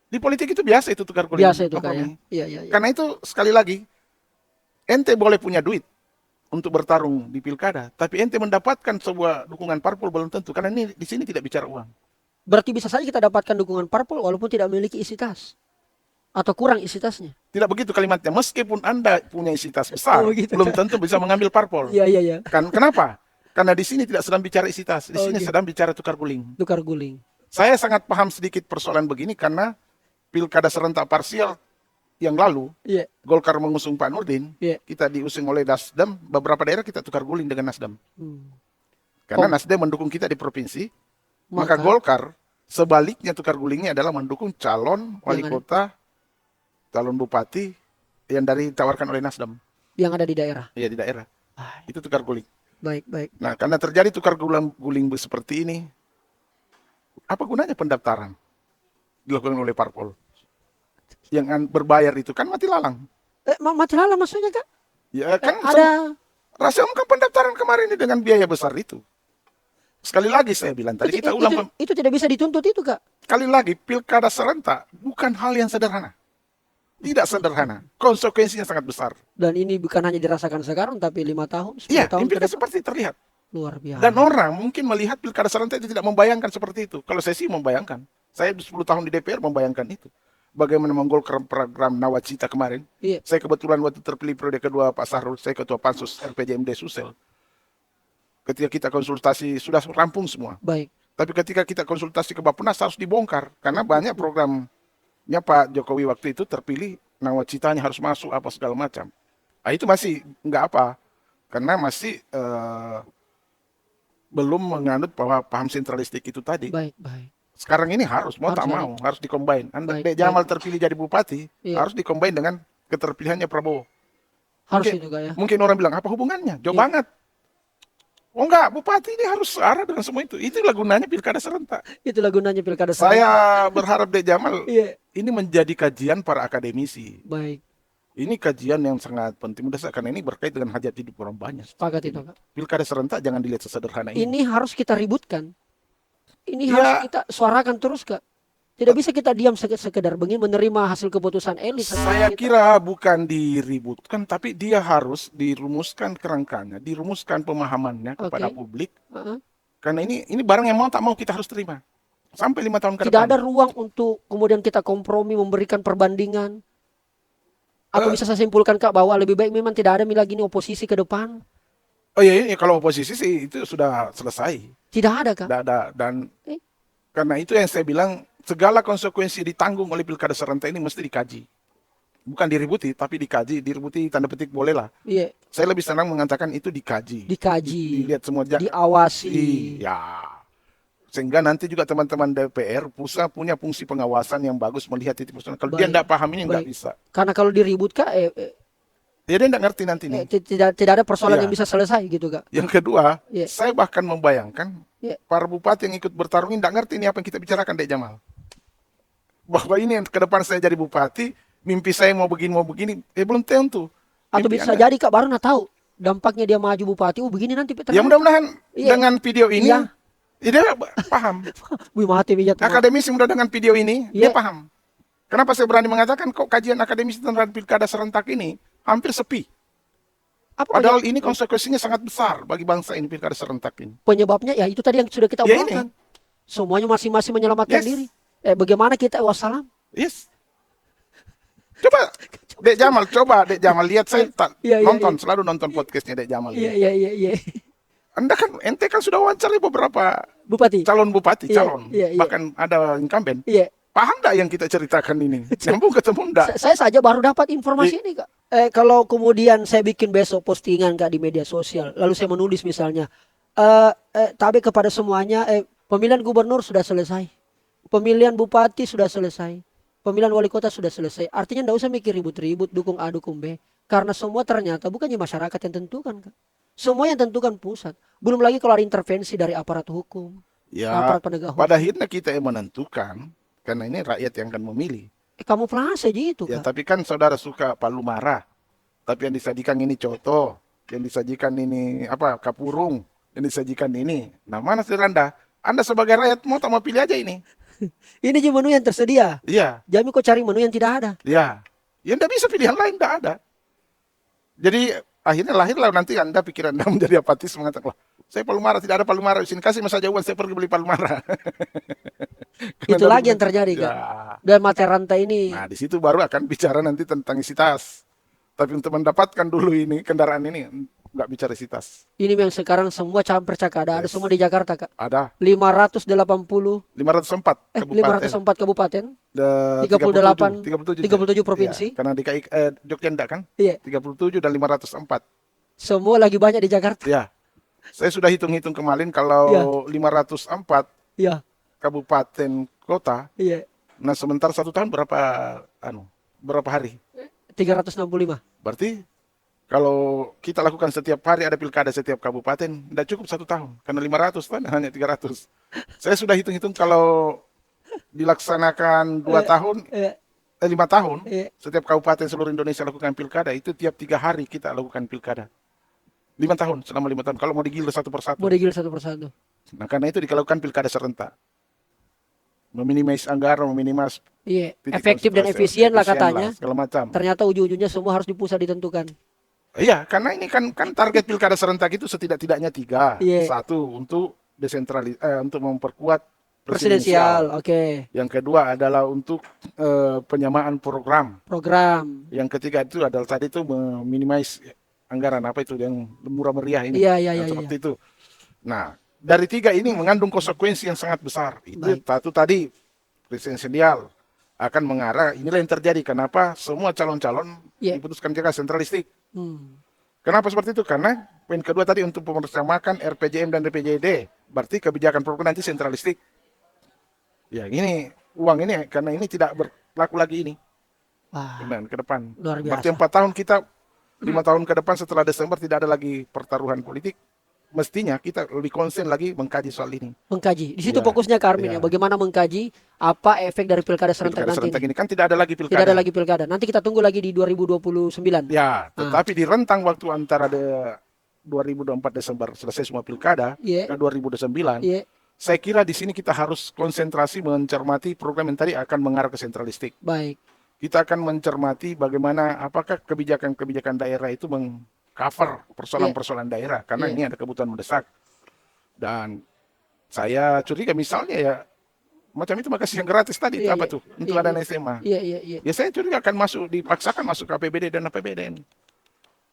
[SPEAKER 1] Di politik itu biasa itu tukar guling.
[SPEAKER 2] Biasa itu Kak ya.
[SPEAKER 1] kompromi.
[SPEAKER 2] Iya.
[SPEAKER 1] Karena itu sekali lagi, ente boleh punya duit untuk bertarung di pilkada, tapi ente mendapatkan sebuah dukungan parpol belum tentu, karena ini di sini tidak bicara uang.
[SPEAKER 2] Berarti bisa saja kita dapatkan dukungan parpol walaupun tidak memiliki isi tas. Atau kurang isi tasnya.
[SPEAKER 1] Tidak begitu kalimatnya, meskipun Anda punya isi tas besar,
[SPEAKER 2] Oh, begitu,
[SPEAKER 1] belum
[SPEAKER 2] Kak.
[SPEAKER 1] tentu bisa mengambil parpol.
[SPEAKER 2] Iya.
[SPEAKER 1] Kenapa? Karena di sini tidak sedang bicara isi tas, di
[SPEAKER 2] Oh,
[SPEAKER 1] sini
[SPEAKER 2] gitu.
[SPEAKER 1] sedang bicara tukar guling.
[SPEAKER 2] Tukar guling.
[SPEAKER 1] Saya sangat paham sedikit persoalan begini karena pilkada serentak parsial yang lalu,
[SPEAKER 2] Iya.
[SPEAKER 1] Golkar mengusung Pak Nurdin,
[SPEAKER 2] Iya.
[SPEAKER 1] kita diusung oleh Nasdem, beberapa daerah kita tukar guling dengan Nasdem.
[SPEAKER 2] Hmm.
[SPEAKER 1] Karena Nasdem mendukung kita di provinsi, maka Golkar sebaliknya tukar gulingnya adalah mendukung calon wali
[SPEAKER 2] Yang
[SPEAKER 1] kota, calon bupati yang ditawarkan oleh Nasdem.
[SPEAKER 2] Yang ada di daerah.
[SPEAKER 1] Iya di daerah. Itu tukar guling.
[SPEAKER 2] Baik.
[SPEAKER 1] Nah, karena terjadi tukar guling seperti ini, apa gunanya pendaftaran dilakukan oleh parpol? Yang berbayar itu kan mati lalang.
[SPEAKER 2] Mati lalang maksudnya Kak?
[SPEAKER 1] Ya kan
[SPEAKER 2] Ada.
[SPEAKER 1] Rahasia umum pendaftaran kemarin ini dengan biaya besar itu. Sekali lagi saya bilang tadi kita ulang.
[SPEAKER 2] Itu tidak bisa dituntut itu Kak.
[SPEAKER 1] Sekali lagi pilkada serentak bukan hal yang sederhana. Tidak sederhana. Konsekuensinya sangat besar.
[SPEAKER 2] Dan ini bukan hanya dirasakan sekarang tapi 5 tahun, 10
[SPEAKER 1] Iya,
[SPEAKER 2] tahun ke
[SPEAKER 1] implikasi
[SPEAKER 2] depan.
[SPEAKER 1] seperti terlihat.
[SPEAKER 2] Luar biasa.
[SPEAKER 1] Dan orang mungkin melihat pilkada serentak itu tidak membayangkan seperti itu. Kalau saya sih membayangkan. Saya 10 tahun di DPR membayangkan itu. Bagaimana menggolkan program Nawacita kemarin.
[SPEAKER 2] Iya.
[SPEAKER 1] Saya kebetulan waktu terpilih periode kedua Pak Sahrul, saya ketua Pansus RPJMD Sulsel. Ketika kita konsultasi sudah rampung semua.
[SPEAKER 2] Baik.
[SPEAKER 1] Tapi ketika kita konsultasi ke Bappenas harus dibongkar. Karena banyak programnya Pak Jokowi waktu itu terpilih, nawacitanya harus masuk apa segala macam. Nah, itu masih nggak apa. Karena masih belum menganut bahwa paham sentralistik itu tadi.
[SPEAKER 2] Baik.
[SPEAKER 1] Sekarang ini harus, mau
[SPEAKER 2] Harus
[SPEAKER 1] tak mau, harus dikombin.
[SPEAKER 2] Baik,
[SPEAKER 1] Dek Jamal terpilih jadi bupati,
[SPEAKER 2] Iya.
[SPEAKER 1] harus dikombin dengan keterpilihannya Prabowo.
[SPEAKER 2] Harus
[SPEAKER 1] Mungkin,
[SPEAKER 2] itu Kak ya.
[SPEAKER 1] mungkin orang bilang apa hubungannya? Jauh
[SPEAKER 2] Iya.
[SPEAKER 1] banget. Oh enggak, bupati ini harus arah dengan semua itu. Itulah gunanya pilkada serentak.
[SPEAKER 2] Itulah gunanya pilkada
[SPEAKER 1] Saya
[SPEAKER 2] serentak.
[SPEAKER 1] berharap Dek Jamal
[SPEAKER 2] Iya,
[SPEAKER 1] ini menjadi kajian para akademisi.
[SPEAKER 2] baik.
[SPEAKER 1] Ini kajian yang sangat penting mendesak karena ini berkait dengan hajat hidup orang banyak.
[SPEAKER 2] Sepakat itu Kak.
[SPEAKER 1] Pilkada serentak jangan dilihat sesederhana ini.
[SPEAKER 2] Ini harus kita ributkan. Ini
[SPEAKER 1] Ya.
[SPEAKER 2] harus kita suarakan terus Kak. Tidak bisa kita diam sekedar begini menerima hasil keputusan elit.
[SPEAKER 1] Saya
[SPEAKER 2] Kita-
[SPEAKER 1] kira bukan diributkan, tapi dia harus dirumuskan kerangkanya, dirumuskan pemahamannya kepada
[SPEAKER 2] Oke.
[SPEAKER 1] publik.
[SPEAKER 2] Heeh.
[SPEAKER 1] Karena ini barang yang mau tak mau kita harus terima sampai 5 tahun ke
[SPEAKER 2] Tidak
[SPEAKER 1] depan.
[SPEAKER 2] ada ruang untuk kemudian kita kompromi memberikan perbandingan. Atau bisa saya simpulkan Kak bahwa lebih baik memang tidak ada lagi ini oposisi ke depan.
[SPEAKER 1] Oh iya, iya, kalau oposisi sih itu sudah selesai.
[SPEAKER 2] Tidak ada Kak.
[SPEAKER 1] Tidak ada dan
[SPEAKER 2] Eh.
[SPEAKER 1] karena itu yang saya bilang segala konsekuensi ditanggung oleh pilkada serentak ini mesti dikaji. Bukan diributi, tapi dikaji. Diributi tanda petik boleh lah.
[SPEAKER 2] Iya,
[SPEAKER 1] Saya lebih senang mengatakan itu dikaji.
[SPEAKER 2] dikaji,
[SPEAKER 1] Dilihat semua
[SPEAKER 2] diawasi.
[SPEAKER 1] Iya. Sehingga nanti juga teman-teman DPR pusat punya fungsi pengawasan yang bagus melihat itu persoalan. Kalau dia
[SPEAKER 2] Baik.
[SPEAKER 1] tidak paham ini nggak
[SPEAKER 2] Baik.
[SPEAKER 1] bisa.
[SPEAKER 2] Karena kalau diribut Kak,
[SPEAKER 1] Dia tidak ngerti nanti nih.
[SPEAKER 2] tidak ada persoalan
[SPEAKER 1] Iya.
[SPEAKER 2] yang bisa selesai gitu Kak.
[SPEAKER 1] Yang kedua,
[SPEAKER 2] Iya.
[SPEAKER 1] saya bahkan membayangkan
[SPEAKER 2] Iya.
[SPEAKER 1] para bupati yang ikut bertarung ini tidak ngerti ini apa yang kita bicarakan, Dek Jamal. Bahwa ini yang ke depan saya jadi bupati, mimpi saya mau begini, belum tentu.
[SPEAKER 2] Atau
[SPEAKER 1] Mimpi
[SPEAKER 2] bisa
[SPEAKER 1] Anda.
[SPEAKER 2] jadi Kak baru nak tahu dampaknya dia maju bupati. Oh begini nanti
[SPEAKER 1] Ya
[SPEAKER 2] ternyata.
[SPEAKER 1] mudah-mudahan
[SPEAKER 2] Iya.
[SPEAKER 1] dengan video ini,
[SPEAKER 2] Iya.
[SPEAKER 1] dia paham.
[SPEAKER 2] Wih mati bijak.
[SPEAKER 1] Akademisi mudah dengan video ini, dia
[SPEAKER 2] Iya.
[SPEAKER 1] paham. Kenapa saya berani mengatakan kok kajian akademisi tentang pilkada serentak ini hampir sepi.
[SPEAKER 2] Apa
[SPEAKER 1] Padahal ini konsekuensinya sangat besar bagi bangsa ini pilkada serentak ini.
[SPEAKER 2] penyebabnya? Ya itu tadi yang sudah kita
[SPEAKER 1] Ya
[SPEAKER 2] obrolkan. Semuanya masing-masing menyelamatkan
[SPEAKER 1] Yes.
[SPEAKER 2] diri. Bagaimana kita wassalam?
[SPEAKER 1] Yes. Coba Dek Jamal lihat saya
[SPEAKER 2] Iya, iya,
[SPEAKER 1] nonton,
[SPEAKER 2] iya.
[SPEAKER 1] selalu nonton podcastnya Dek Jamal.
[SPEAKER 2] Iya iya iya iya.
[SPEAKER 1] Anda kan ente kan sudah wawancara beberapa
[SPEAKER 2] Bupati.
[SPEAKER 1] calon bupati,
[SPEAKER 2] Iya,
[SPEAKER 1] calon,
[SPEAKER 2] iya, iya.
[SPEAKER 1] bahkan ada incumbent.
[SPEAKER 2] Iya.
[SPEAKER 1] Paham nggak yang kita ceritakan ini? Nyambung ketemu nggak?
[SPEAKER 2] Saya saja baru dapat informasi ini Kak. Kalau kemudian saya bikin besok postingan Kak di media sosial, lalu saya menulis misalnya, tabe kepada semuanya, pemilihan gubernur sudah selesai, pemilihan bupati sudah selesai, pemilihan wali kota sudah selesai. Artinya nggak usah mikir ribut-ribut, dukung A, dukung B, karena semua ternyata bukannya masyarakat yang tentukan Kak. Semua yang tentukan pusat. Belum lagi kalau ada intervensi dari aparat hukum,
[SPEAKER 1] Ya,
[SPEAKER 2] aparat penegak hukum.
[SPEAKER 1] pada akhirnya kita yang menentukan, karena ini rakyat yang akan memilih.
[SPEAKER 2] Kamuflase aja itu
[SPEAKER 1] Ya,
[SPEAKER 2] Kak.
[SPEAKER 1] tapi kan saudara suka palu marah. Tapi yang disajikan ini coto, yang disajikan ini apa kapurung, yang disajikan ini. Nah, mana saudara Anda? Anda sebagai rakyat mau tak mau pilih aja ini.
[SPEAKER 2] Ini aja menu yang tersedia.
[SPEAKER 1] Iya,
[SPEAKER 2] Jami kok cari menu yang tidak ada.
[SPEAKER 1] iya. Ya enggak bisa pilihan lain, enggak ada. Jadi akhirnya lahirlah nanti Anda pikiran Anda menjadi apatis mengatakan, "Wah, saya palu marah, tidak ada palu marah di sini. Kasih mas saja uang, saya pergi beli palu marah."
[SPEAKER 2] Itu lagi yang terjadi
[SPEAKER 1] Ya.
[SPEAKER 2] Kak. Dan mata rantai ini
[SPEAKER 1] Nah, di situ baru akan bicara nanti tentang isi tas. Tapi untuk mendapatkan dulu ini kendaraan ini nggak bicara isi tas.
[SPEAKER 2] ini yang sekarang semua campur cak ada
[SPEAKER 1] Yes.
[SPEAKER 2] semua di Jakarta Kak.
[SPEAKER 1] Ada
[SPEAKER 2] 580
[SPEAKER 1] 504 kabupaten.
[SPEAKER 2] 504 kabupaten,
[SPEAKER 1] 38
[SPEAKER 2] 37 provinsi.
[SPEAKER 1] Ya, karena DKI Jogja enggak kan?
[SPEAKER 2] Iya,
[SPEAKER 1] 37 dan 504.
[SPEAKER 2] semua lagi banyak di Jakarta.
[SPEAKER 1] Ya. Saya sudah hitung-hitung kemarin kalau 504
[SPEAKER 2] Iya,
[SPEAKER 1] kabupaten kota,
[SPEAKER 2] iya.
[SPEAKER 1] nah sementara 1 tahun berapa hari?
[SPEAKER 2] 365.
[SPEAKER 1] Berarti kalau kita lakukan setiap hari ada pilkada setiap kabupaten, tidak cukup 1 tahun. Karena 500 kan hanya 300. Saya sudah hitung-hitung kalau dilaksanakan 2 tahun,
[SPEAKER 2] Iya,
[SPEAKER 1] 5 tahun,
[SPEAKER 2] iya.
[SPEAKER 1] setiap kabupaten seluruh Indonesia lakukan pilkada, itu tiap 3 hari kita lakukan pilkada. 5 tahun, selama 5 tahun. Kalau mau digilir satu persatu.
[SPEAKER 2] Mau digil satu persatu.
[SPEAKER 1] Nah, karena itu dilakukan pilkada serentak. Meminimais anggaran, meminimais
[SPEAKER 2] Iya,
[SPEAKER 1] titik
[SPEAKER 2] efektif dan
[SPEAKER 1] konsentrasi,
[SPEAKER 2] efisien lah
[SPEAKER 1] efisien
[SPEAKER 2] katanya.
[SPEAKER 1] segala macam.
[SPEAKER 2] Ternyata ujung-ujungnya semua harus di pusat ditentukan.
[SPEAKER 1] Iya, karena ini kan target pilkada serentak itu setidak-tidaknya 3.
[SPEAKER 2] Iya.
[SPEAKER 1] 1 untuk untuk memperkuat
[SPEAKER 2] Presidensial, oke.
[SPEAKER 1] Yang kedua adalah untuk penyamaan program.
[SPEAKER 2] Program.
[SPEAKER 1] Yang ketiga itu adalah tadi itu meminimais anggaran apa itu yang murah meriah ini.
[SPEAKER 2] Iya, iya,
[SPEAKER 1] Yang
[SPEAKER 2] iya,
[SPEAKER 1] seperti itu. Nah, dari 3 ini mengandung konsekuensi yang sangat besar. Itu
[SPEAKER 2] Baik.
[SPEAKER 1] satu tadi presidensial akan mengarah. Inilah yang terjadi. Kenapa semua calon-calon
[SPEAKER 2] Iya.
[SPEAKER 1] diputuskan jaga sentralistik.
[SPEAKER 2] Hmm.
[SPEAKER 1] Kenapa seperti itu? Karena poin kedua tadi untuk memersamakan RPJM dan RPJD. Berarti kebijakan program nanti sentralistik. Ya ini uang ini karena ini tidak berlaku lagi ini
[SPEAKER 2] Wah,
[SPEAKER 1] ke depan.
[SPEAKER 2] luar
[SPEAKER 1] Berarti
[SPEAKER 2] biasa.
[SPEAKER 1] 4 tahun kita 5 tahun ke depan setelah Desember tidak ada lagi pertaruhan politik, mestinya kita lebih konsen lagi mengkaji soal ini.
[SPEAKER 2] Mengkaji. Di situ
[SPEAKER 1] Ya,
[SPEAKER 2] fokusnya Karmin
[SPEAKER 1] ya.
[SPEAKER 2] ya. Bagaimana mengkaji apa efek dari pilkada serentak
[SPEAKER 1] Pilkada
[SPEAKER 2] nanti
[SPEAKER 1] serentak
[SPEAKER 2] ini.
[SPEAKER 1] ini kan tidak ada lagi pilkada.
[SPEAKER 2] Tidak ada lagi pilkada. Nanti kita tunggu lagi di 2029.
[SPEAKER 1] Ya, tetapi di rentang waktu antara 2024 Desember selesai semua pilkada
[SPEAKER 2] Iya.
[SPEAKER 1] ke 2029,
[SPEAKER 2] Iya,
[SPEAKER 1] saya kira di sini kita harus konsentrasi mencermati program yang tadi akan mengarah ke sentralistik.
[SPEAKER 2] baik.
[SPEAKER 1] Kita akan mencermati bagaimana apakah kebijakan-kebijakan daerah itu mengcover persoalan-persoalan daerah karena
[SPEAKER 2] Iya.
[SPEAKER 1] ini ada kebutuhan mendesak. Dan saya curiga misalnya ya macam itu makasih yang gratis tadi itu
[SPEAKER 2] Iya,
[SPEAKER 1] apa
[SPEAKER 2] iya.
[SPEAKER 1] tuh untuk
[SPEAKER 2] Iya,
[SPEAKER 1] dana
[SPEAKER 2] iya.
[SPEAKER 1] SMA.
[SPEAKER 2] Iya.
[SPEAKER 1] Ya saya curiga akan dipaksakan masuk ke APBD dan APBDN.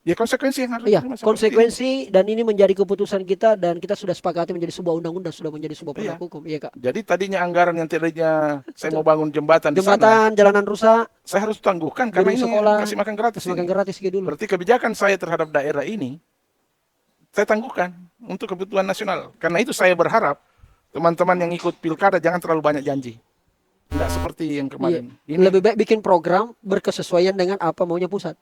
[SPEAKER 1] Ya konsekuensi yang harus
[SPEAKER 2] Iya,
[SPEAKER 1] diterima seperti
[SPEAKER 2] konsekuensi dan ini menjadi keputusan kita dan kita sudah sepakati menjadi sebuah undang-undang, sudah menjadi sebuah produk
[SPEAKER 1] Iya.
[SPEAKER 2] hukum. Iya, Kak.
[SPEAKER 1] ini. Jadi tadinya anggaran yang tadinya saya mau bangun jembatan di sana,
[SPEAKER 2] Jembatan, jalanan rusak,
[SPEAKER 1] saya harus tangguhkan karena
[SPEAKER 2] gedung
[SPEAKER 1] ini
[SPEAKER 2] sekolah,
[SPEAKER 1] kasih makan gratis.
[SPEAKER 2] semakin
[SPEAKER 1] ini.
[SPEAKER 2] gratis gitu dulu.
[SPEAKER 1] Berarti kebijakan saya terhadap daerah ini saya tangguhkan untuk kebutuhan nasional. Karena itu saya berharap teman-teman yang ikut pilkada jangan terlalu banyak janji. Tidak seperti yang
[SPEAKER 2] Iya.
[SPEAKER 1] kemarin. Ini
[SPEAKER 2] Lebih baik bikin program berkesesuaian dengan apa maunya pusat.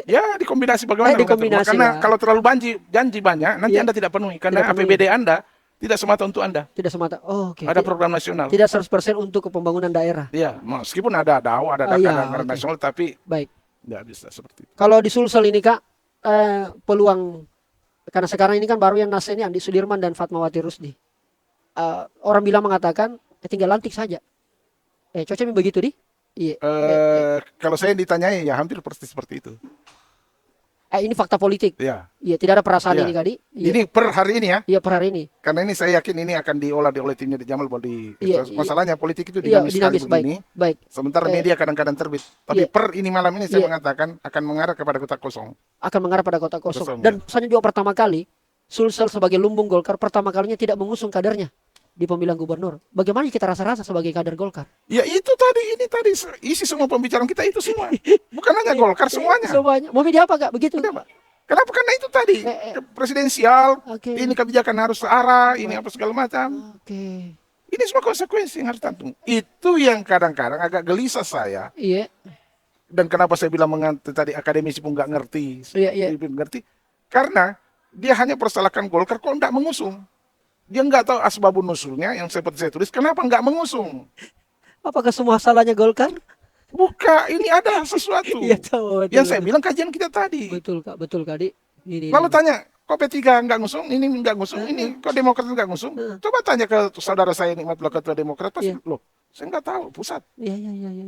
[SPEAKER 1] ya dikombinasi bagaimana?
[SPEAKER 2] Dikombinasi
[SPEAKER 1] Karena
[SPEAKER 2] lah.
[SPEAKER 1] kalau terlalu janji banyak, nanti
[SPEAKER 2] Iya.
[SPEAKER 1] Anda tidak penuhi. Karena
[SPEAKER 2] Tidak penuhi.
[SPEAKER 1] APBD Anda tidak semata untuk Anda.
[SPEAKER 2] Tidak semata. Oh, oke.
[SPEAKER 1] Ada program nasional.
[SPEAKER 2] Tidak 100% untuk pembangunan daerah.
[SPEAKER 1] Ya, meskipun ada DAO, ada
[SPEAKER 2] Ah, iya,
[SPEAKER 1] anggaran
[SPEAKER 2] oke.
[SPEAKER 1] nasional, tapi
[SPEAKER 2] Baik.
[SPEAKER 1] tidak bisa seperti itu.
[SPEAKER 2] Kalau di Sulsel ini, Kak, peluang karena sekarang ini kan baru yang nase ini Andi Sudirman dan Fatmawati Rusdi. Orang bilang mengatakan tinggal lantik saja. Cocoknya begitu di? Iya.
[SPEAKER 1] Kalau saya ditanyai ya hampir persis seperti itu.
[SPEAKER 2] Ini fakta politik.
[SPEAKER 1] Ya.
[SPEAKER 2] Iya, tidak ada perasaan
[SPEAKER 1] Iya.
[SPEAKER 2] ini kali. Iya.
[SPEAKER 1] Ini per hari ini ya.
[SPEAKER 2] Iya, per hari ini.
[SPEAKER 1] Karena ini saya yakin ini akan diolah oleh timnya di Jamal buat di
[SPEAKER 2] Iya,
[SPEAKER 1] masalahnya politik itu
[SPEAKER 2] Iya,
[SPEAKER 1] dinamis sekali
[SPEAKER 2] dinamis
[SPEAKER 1] begini.
[SPEAKER 2] baik.
[SPEAKER 1] Sementara media kadang-kadang terbit. Tapi
[SPEAKER 2] Iya.
[SPEAKER 1] per ini malam ini saya
[SPEAKER 2] Iya.
[SPEAKER 1] mengatakan akan mengarah kepada kotak kosong.
[SPEAKER 2] Akan mengarah pada kota kosong.
[SPEAKER 1] Kosong,
[SPEAKER 2] Dan
[SPEAKER 1] ya.
[SPEAKER 2] misalnya juga pertama kali Sulsel sebagai lumbung Golkar pertama kalinya tidak mengusung kadernya di pemilihan gubernur. Bagaimana kita rasa-rasa sebagai kader Golkar?
[SPEAKER 1] Ya itu tadi, ini tadi isi semua pembicaraan kita itu semua. Bukan hanya Golkar semuanya.
[SPEAKER 2] Semuanya. Mau milih apa, Kak? Begitu.
[SPEAKER 1] Kenapa? Kenapa? Karena itu tadi presidensial,
[SPEAKER 2] Oke.
[SPEAKER 1] ini kebijakan harus searah, ini apa segala macam.
[SPEAKER 2] Oke.
[SPEAKER 1] Ini semua konsekuensi yang harus tanggung. Itu yang kadang-kadang agak gelisah saya.
[SPEAKER 2] Iya.
[SPEAKER 1] Dan kenapa saya bilang tadi akademisi pun nggak ngerti,
[SPEAKER 2] Iya.
[SPEAKER 1] ngerti? Karena dia hanya persalahkan Golkar kok nggak mengusung. Dia nggak tahu asbabun nusulnya yang seperti saya tulis. Kenapa nggak mengusung?
[SPEAKER 2] Apakah semua salahnya Golkar?
[SPEAKER 1] Buka, ini ada sesuatu.
[SPEAKER 2] Iya, tahu.
[SPEAKER 1] Yang saya bilang kajian kita tadi.
[SPEAKER 2] Betul, Kak. Betul, Kak. Ini.
[SPEAKER 1] Lalu tanya, kok P3 nggak ngusung, ini nggak ngusung, ini kok Demokrat nggak ngusung? Coba tanya ke saudara saya Nikmatullah ketua Demokrat, pasti
[SPEAKER 2] Iya.
[SPEAKER 1] loh, saya nggak tahu pusat.
[SPEAKER 2] Iya.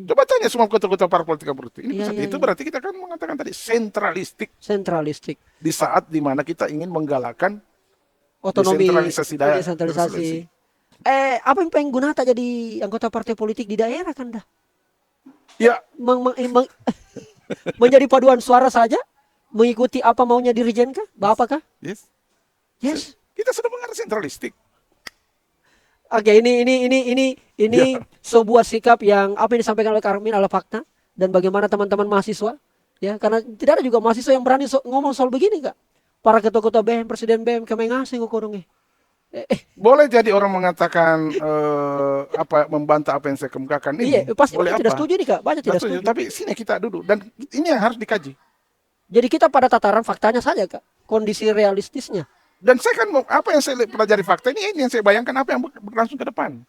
[SPEAKER 1] Coba tanya semua ketua-ketua parpol politik berarti. Ini
[SPEAKER 2] Iya,
[SPEAKER 1] pusat.
[SPEAKER 2] iya,
[SPEAKER 1] Itu
[SPEAKER 2] iya.
[SPEAKER 1] berarti kita kan mengatakan tadi sentralistik
[SPEAKER 2] Sentralistik.
[SPEAKER 1] di saat dimana kita ingin menggalakkan
[SPEAKER 2] Otonomi.
[SPEAKER 1] Desentralisasi daerah.
[SPEAKER 2] Desentralisasi. Apa yang pengen Gunata jadi anggota partai politik di daerah kan dah?
[SPEAKER 1] ya
[SPEAKER 2] Menjadi paduan suara saja? Mengikuti apa maunya dirijen kah? Bapak kah?
[SPEAKER 1] yes.
[SPEAKER 2] Yes.
[SPEAKER 1] Kita sudah mengarah sentralistik.
[SPEAKER 2] Oke, ini
[SPEAKER 1] Ya.
[SPEAKER 2] sebuah sikap yang apa yang disampaikan oleh Karmin adalah fakta dan bagaimana teman-teman mahasiswa ya karena tidak ada juga mahasiswa yang berani ngomong soal begini Kak. Para ketua-ketua BEM, presiden BEM kemengasih ngukurungnya.
[SPEAKER 1] Boleh jadi orang mengatakan membantah apa yang saya kemukakan ini.
[SPEAKER 2] Iya, pasti
[SPEAKER 1] boleh
[SPEAKER 2] banyak tidak setuju nih Kak, banyak tidak
[SPEAKER 1] Tidak setuju.
[SPEAKER 2] setuju.
[SPEAKER 1] Tapi sini kita duduk dan ini yang harus dikaji.
[SPEAKER 2] Jadi kita pada tataran faktanya saja Kak, kondisi realistisnya.
[SPEAKER 1] Dan saya kan apa yang saya pelajari fakta ini yang saya bayangkan apa yang berlangsung ke depan.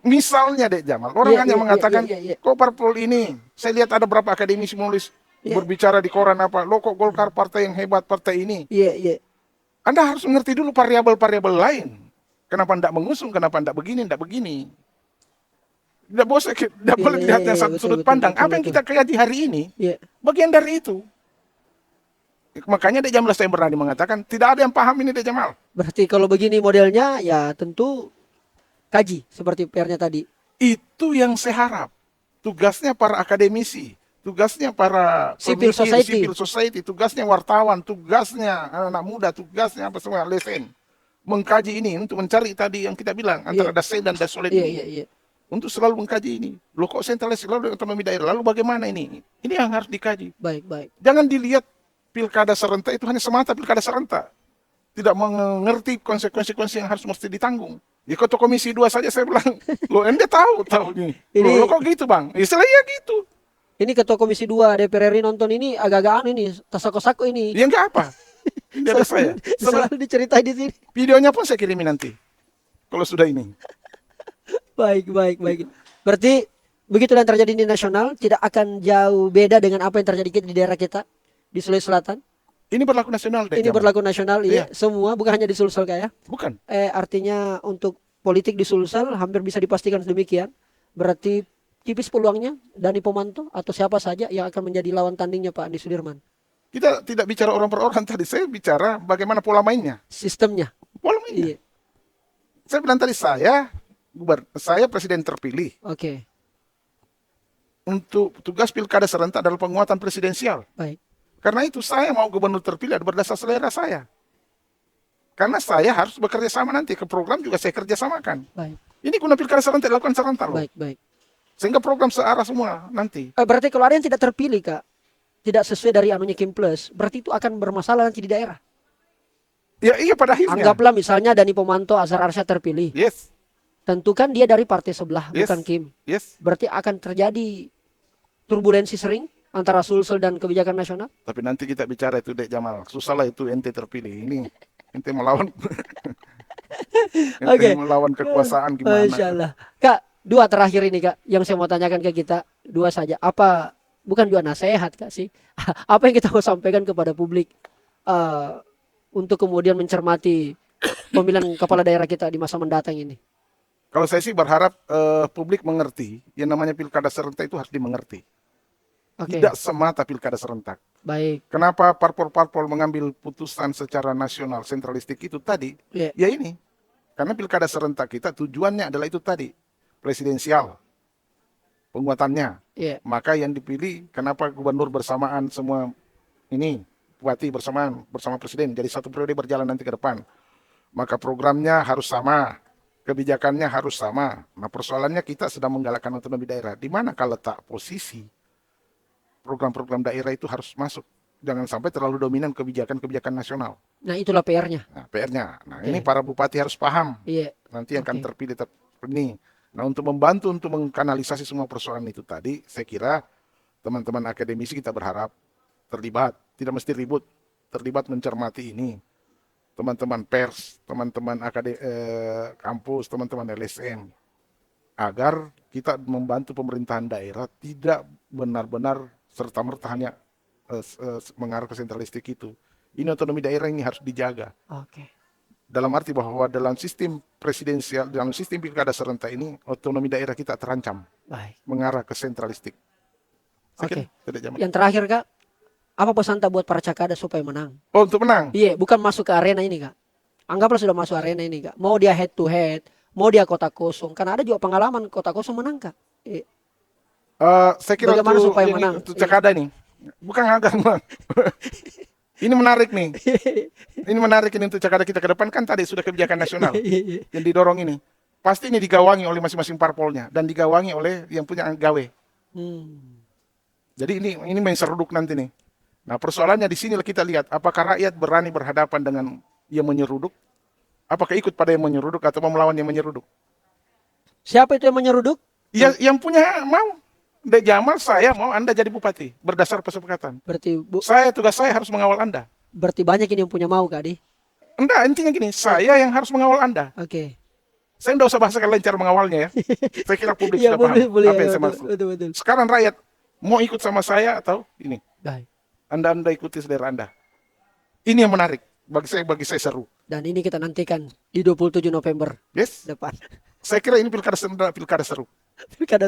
[SPEAKER 1] Misalnya Dek Jamal, orang
[SPEAKER 2] Iya,
[SPEAKER 1] hanya
[SPEAKER 2] iya,
[SPEAKER 1] mengatakan,
[SPEAKER 2] iya.
[SPEAKER 1] kok parpol ini, saya lihat ada berapa akademisi menulis
[SPEAKER 2] Iya.
[SPEAKER 1] berbicara di koran apa, lo kok Golkar partai yang hebat partai ini.
[SPEAKER 2] Iya.
[SPEAKER 1] Anda harus mengerti dulu variabel-variabel lain. Kenapa tidak mengusung, kenapa tidak begini, tidak begini. Tidak boleh dilihat yang satu
[SPEAKER 2] betul,
[SPEAKER 1] sudut pandang.
[SPEAKER 2] betul,
[SPEAKER 1] Apa yang
[SPEAKER 2] betul.
[SPEAKER 1] kita kaji hari ini,
[SPEAKER 2] Iya.
[SPEAKER 1] bagian dari itu. Makanya Dek Jamal saya berani mengatakan, tidak ada yang paham ini Dek Jamal.
[SPEAKER 2] Berarti kalau begini modelnya ya tentu kaji seperti PR-nya tadi.
[SPEAKER 1] Itu yang saya harap. Tugasnya para akademisi, tugasnya para
[SPEAKER 2] Civil society.
[SPEAKER 1] tugasnya wartawan, tugasnya anak-anak muda, tugasnya apa semua lesen. Mengkaji ini untuk mencari tadi yang kita bilang antara
[SPEAKER 2] Iya.
[SPEAKER 1] dasen dan dasolen ini.
[SPEAKER 2] Iya.
[SPEAKER 1] Untuk selalu mengkaji ini. Loh kok sentralis selalu otonomi daerah? Lalu bagaimana ini? Ini yang harus dikaji.
[SPEAKER 2] Baik.
[SPEAKER 1] Jangan dilihat pilkada serentak itu hanya semata pilkada serentak. Tidak mengerti konsekuensi yang harus mesti ditanggung. Ya ketua komisi 2 saja saya bilang, loh Anda tahu nih.
[SPEAKER 2] Ini-
[SPEAKER 1] Loh kok gitu Bang? Istilahnya gitu.
[SPEAKER 2] Ini ketua Komisi 2 DPR RI nonton ini agak-agak aneh ini, tasako-sako ini.
[SPEAKER 1] Ya enggak apa. Ini ada saya.
[SPEAKER 2] Selalu diceritain di sini.
[SPEAKER 1] Videonya pun saya kirimin nanti. Kalau sudah ini.
[SPEAKER 2] Baik. Berarti begitu yang terjadi di nasional tidak akan jauh beda dengan apa yang terjadi di daerah kita di Sulawesi Selatan.
[SPEAKER 1] Ini berlaku nasional deh.
[SPEAKER 2] Ini berlaku nasional, iya. Semua bukan hanya di Sulsel kayak.
[SPEAKER 1] Bukan.
[SPEAKER 2] Artinya untuk politik di Sulsel hampir bisa dipastikan demikian. Berarti tipis peluangnya Dani Pomanto atau siapa saja yang akan menjadi lawan tandingnya Pak Andi Sudirman.
[SPEAKER 1] Kita tidak bicara orang per orang tadi. Saya bicara bagaimana pola mainnya.
[SPEAKER 2] Sistemnya.
[SPEAKER 1] Pola mainnya.
[SPEAKER 2] Iya.
[SPEAKER 1] Saya bilang tadi saya presiden terpilih.
[SPEAKER 2] Oke.
[SPEAKER 1] Untuk tugas pilkada serentak adalah penguatan presidensial.
[SPEAKER 2] Baik.
[SPEAKER 1] Karena itu saya mau gubernur terpilih berdasar selera saya. Karena saya harus bekerja sama nanti. Ke program juga saya kerjasamakan.
[SPEAKER 2] Baik.
[SPEAKER 1] Ini guna pilkada serentak dilakukan serentak loh.
[SPEAKER 2] Baik.
[SPEAKER 1] Sehingga program searah semua nanti.
[SPEAKER 2] Berarti kalau ada yang tidak terpilih Kak, tidak sesuai dari anunya Kim Plus, berarti itu akan bermasalah nanti di daerah.
[SPEAKER 1] Ya iya pada akhirnya.
[SPEAKER 2] Anggaplah misalnya Dani Pomanto Azhar Arsya terpilih.
[SPEAKER 1] Yes.
[SPEAKER 2] Tentu kan dia dari partai sebelah,
[SPEAKER 1] Yes.
[SPEAKER 2] bukan Kim.
[SPEAKER 1] Yes.
[SPEAKER 2] Berarti akan terjadi turbulensi sering antara Sulsel dan kebijakan nasional.
[SPEAKER 1] Tapi nanti kita bicara itu Dek Jamal. Susah lah itu ente terpilih. Ini ente melawan.
[SPEAKER 2] Oke.
[SPEAKER 1] Melawan kekuasaan gimana?
[SPEAKER 2] Masya Allah. Kak, dua terakhir ini Kak, yang saya mau tanyakan ke kita, dua saja. Apa, bukan dua nasihat Kak sih, apa yang kita mau sampaikan kepada publik untuk kemudian mencermati pemilihan kepala daerah kita di masa mendatang ini?
[SPEAKER 1] Kalau saya sih berharap publik mengerti, yang namanya pilkada serentak itu harus dimengerti.
[SPEAKER 2] Oke.
[SPEAKER 1] Tidak semata pilkada serentak.
[SPEAKER 2] Baik.
[SPEAKER 1] Kenapa parpol-parpol mengambil putusan secara nasional sentralistik itu tadi?
[SPEAKER 2] Iya.
[SPEAKER 1] Ya ini. Karena pilkada serentak kita tujuannya adalah itu tadi. Presidensial. Penguatannya.
[SPEAKER 2] Iya.
[SPEAKER 1] Maka yang dipilih, kenapa gubernur bersamaan semua ini, bupati bersamaan bersama presiden, jadi satu periode berjalan nanti ke depan. Maka programnya harus sama, kebijakannya harus sama. Nah persoalannya kita sedang menggalakkan otonomi daerah. Di mana kalau letak posisi program-program daerah itu harus masuk. Jangan sampai terlalu dominan kebijakan-kebijakan nasional.
[SPEAKER 2] Nah itulah PR-nya.
[SPEAKER 1] Nah PR-nya. Nah ini para bupati harus paham.
[SPEAKER 2] Iya.
[SPEAKER 1] Nanti yang akan
[SPEAKER 2] Oke.
[SPEAKER 1] terpilih ini. Nah untuk membantu untuk mengkanalisasi semua persoalan itu tadi, saya kira teman-teman akademisi kita berharap terlibat, tidak mesti ribut, terlibat mencermati ini. Teman-teman pers, teman-teman kampus, teman-teman LSM, agar kita membantu pemerintahan daerah tidak benar-benar serta-merta hanya mengarah ke sentralistik itu. Ini otonomi daerah ini harus dijaga.
[SPEAKER 2] Oke.
[SPEAKER 1] Dalam arti bahwa dalam sistem presidensial, dalam sistem pilkada serentak ini, otonomi daerah kita terancam
[SPEAKER 2] Baik.
[SPEAKER 1] mengarah ke sentralistik.
[SPEAKER 2] Oke.
[SPEAKER 1] Tidak zaman.
[SPEAKER 2] Yang terakhir Kak, apa pesan tak buat para cakada supaya menang?
[SPEAKER 1] Oh untuk menang.
[SPEAKER 2] Iya, bukan masuk ke arena ini Kak. Anggaplah sudah masuk arena ini Kak. Mau dia head to head, mau dia kota kosong. Karena ada juga pengalaman kota kosong menang Kak. Iya.
[SPEAKER 1] Saya kira
[SPEAKER 2] Bagaimana
[SPEAKER 1] untuk,
[SPEAKER 2] supaya
[SPEAKER 1] ini,
[SPEAKER 2] menang?
[SPEAKER 1] untuk cakada ini, bukan agama. Ini menarik nih. Ini menarik ini untuk cakada kita ke depan kan tadi sudah kebijakan nasional yang didorong ini. Pasti ini digawangi oleh masing-masing parpolnya dan digawangi oleh yang punya gawe. Jadi ini main seruduk nanti nih. Nah persoalannya di sinilah kita lihat apakah rakyat berani berhadapan dengan yang menyeruduk, apakah ikut pada yang menyeruduk atau mau melawan yang menyeruduk.
[SPEAKER 2] Siapa itu yang menyeruduk?
[SPEAKER 1] Yang punya mau. Dek Jamal, saya mau Anda jadi bupati berdasar kesepakatan.
[SPEAKER 2] Berarti
[SPEAKER 1] Tugas saya harus mengawal Anda.
[SPEAKER 2] berarti banyak ini yang punya mau Kak Di.
[SPEAKER 1] Enggak, intinya gini, saya yang harus mengawal Anda.
[SPEAKER 2] Oke.
[SPEAKER 1] Saya enggak usah bahas kalian cara mengawalnya ya. Saya kira publik
[SPEAKER 2] Iya,
[SPEAKER 1] sudah paham
[SPEAKER 2] boleh,
[SPEAKER 1] apa yang
[SPEAKER 2] ya,
[SPEAKER 1] saya maksud.
[SPEAKER 2] betul.
[SPEAKER 1] Sekarang rakyat mau ikut sama saya atau ini?
[SPEAKER 2] Baik.
[SPEAKER 1] Anda ikuti selera Anda. Ini yang menarik. Bagi saya seru.
[SPEAKER 2] Dan ini kita nantikan di 27 November
[SPEAKER 1] Yes.
[SPEAKER 2] depan.
[SPEAKER 1] Saya kira ini pilkada seru.
[SPEAKER 2] Pilkada seru. Pilkada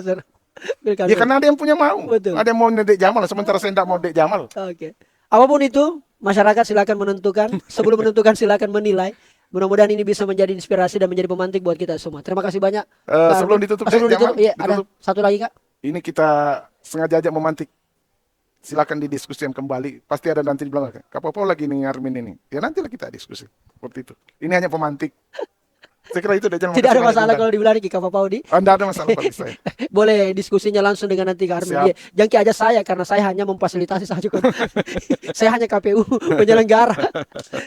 [SPEAKER 1] Ya
[SPEAKER 2] seru.
[SPEAKER 1] karena ada yang punya mau.
[SPEAKER 2] Betul.
[SPEAKER 1] Ada yang mau Dek Jamal, sementara saya enggak mau Dek Jamal.
[SPEAKER 2] Oke. Apapun itu, masyarakat silakan menentukan. Sebelum menentukan silakan menilai. Mudah-mudahan ini bisa menjadi inspirasi dan menjadi pemantik buat kita semua. Terima kasih banyak.
[SPEAKER 1] Sebelum ditutup,
[SPEAKER 2] sebelum
[SPEAKER 1] Jamal,
[SPEAKER 2] ditutup, iya, ada
[SPEAKER 1] ditutup.
[SPEAKER 2] satu lagi Kak.
[SPEAKER 1] Ini kita sengaja ajak memantik. Silakan didiskusikan kembali. Pasti ada nanti dibilang, Kapopau lagi nih Armin ini. Ya nantilah kita diskusi. Seperti itu. Ini hanya pemantik. Saya kira itu Dajjal.
[SPEAKER 2] Tidak ada masalah kalau dibilang Kak Papaudi.
[SPEAKER 1] Anda ada masalah bagi saya.
[SPEAKER 2] Boleh diskusinya langsung dengan nanti Kak Armin.
[SPEAKER 1] Siap.
[SPEAKER 2] Iya, jangki aja saya karena saya hanya memfasilitasi saja. Saya hanya KPU penyelenggara.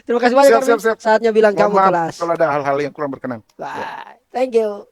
[SPEAKER 2] Terima kasih banyak Kak Armin.
[SPEAKER 1] Siap.
[SPEAKER 2] Saatnya bilang
[SPEAKER 1] Mohon
[SPEAKER 2] kamu
[SPEAKER 1] maaf
[SPEAKER 2] kelas.
[SPEAKER 1] kalau ada hal-hal yang kurang berkenan.
[SPEAKER 2] Bye. Thank you.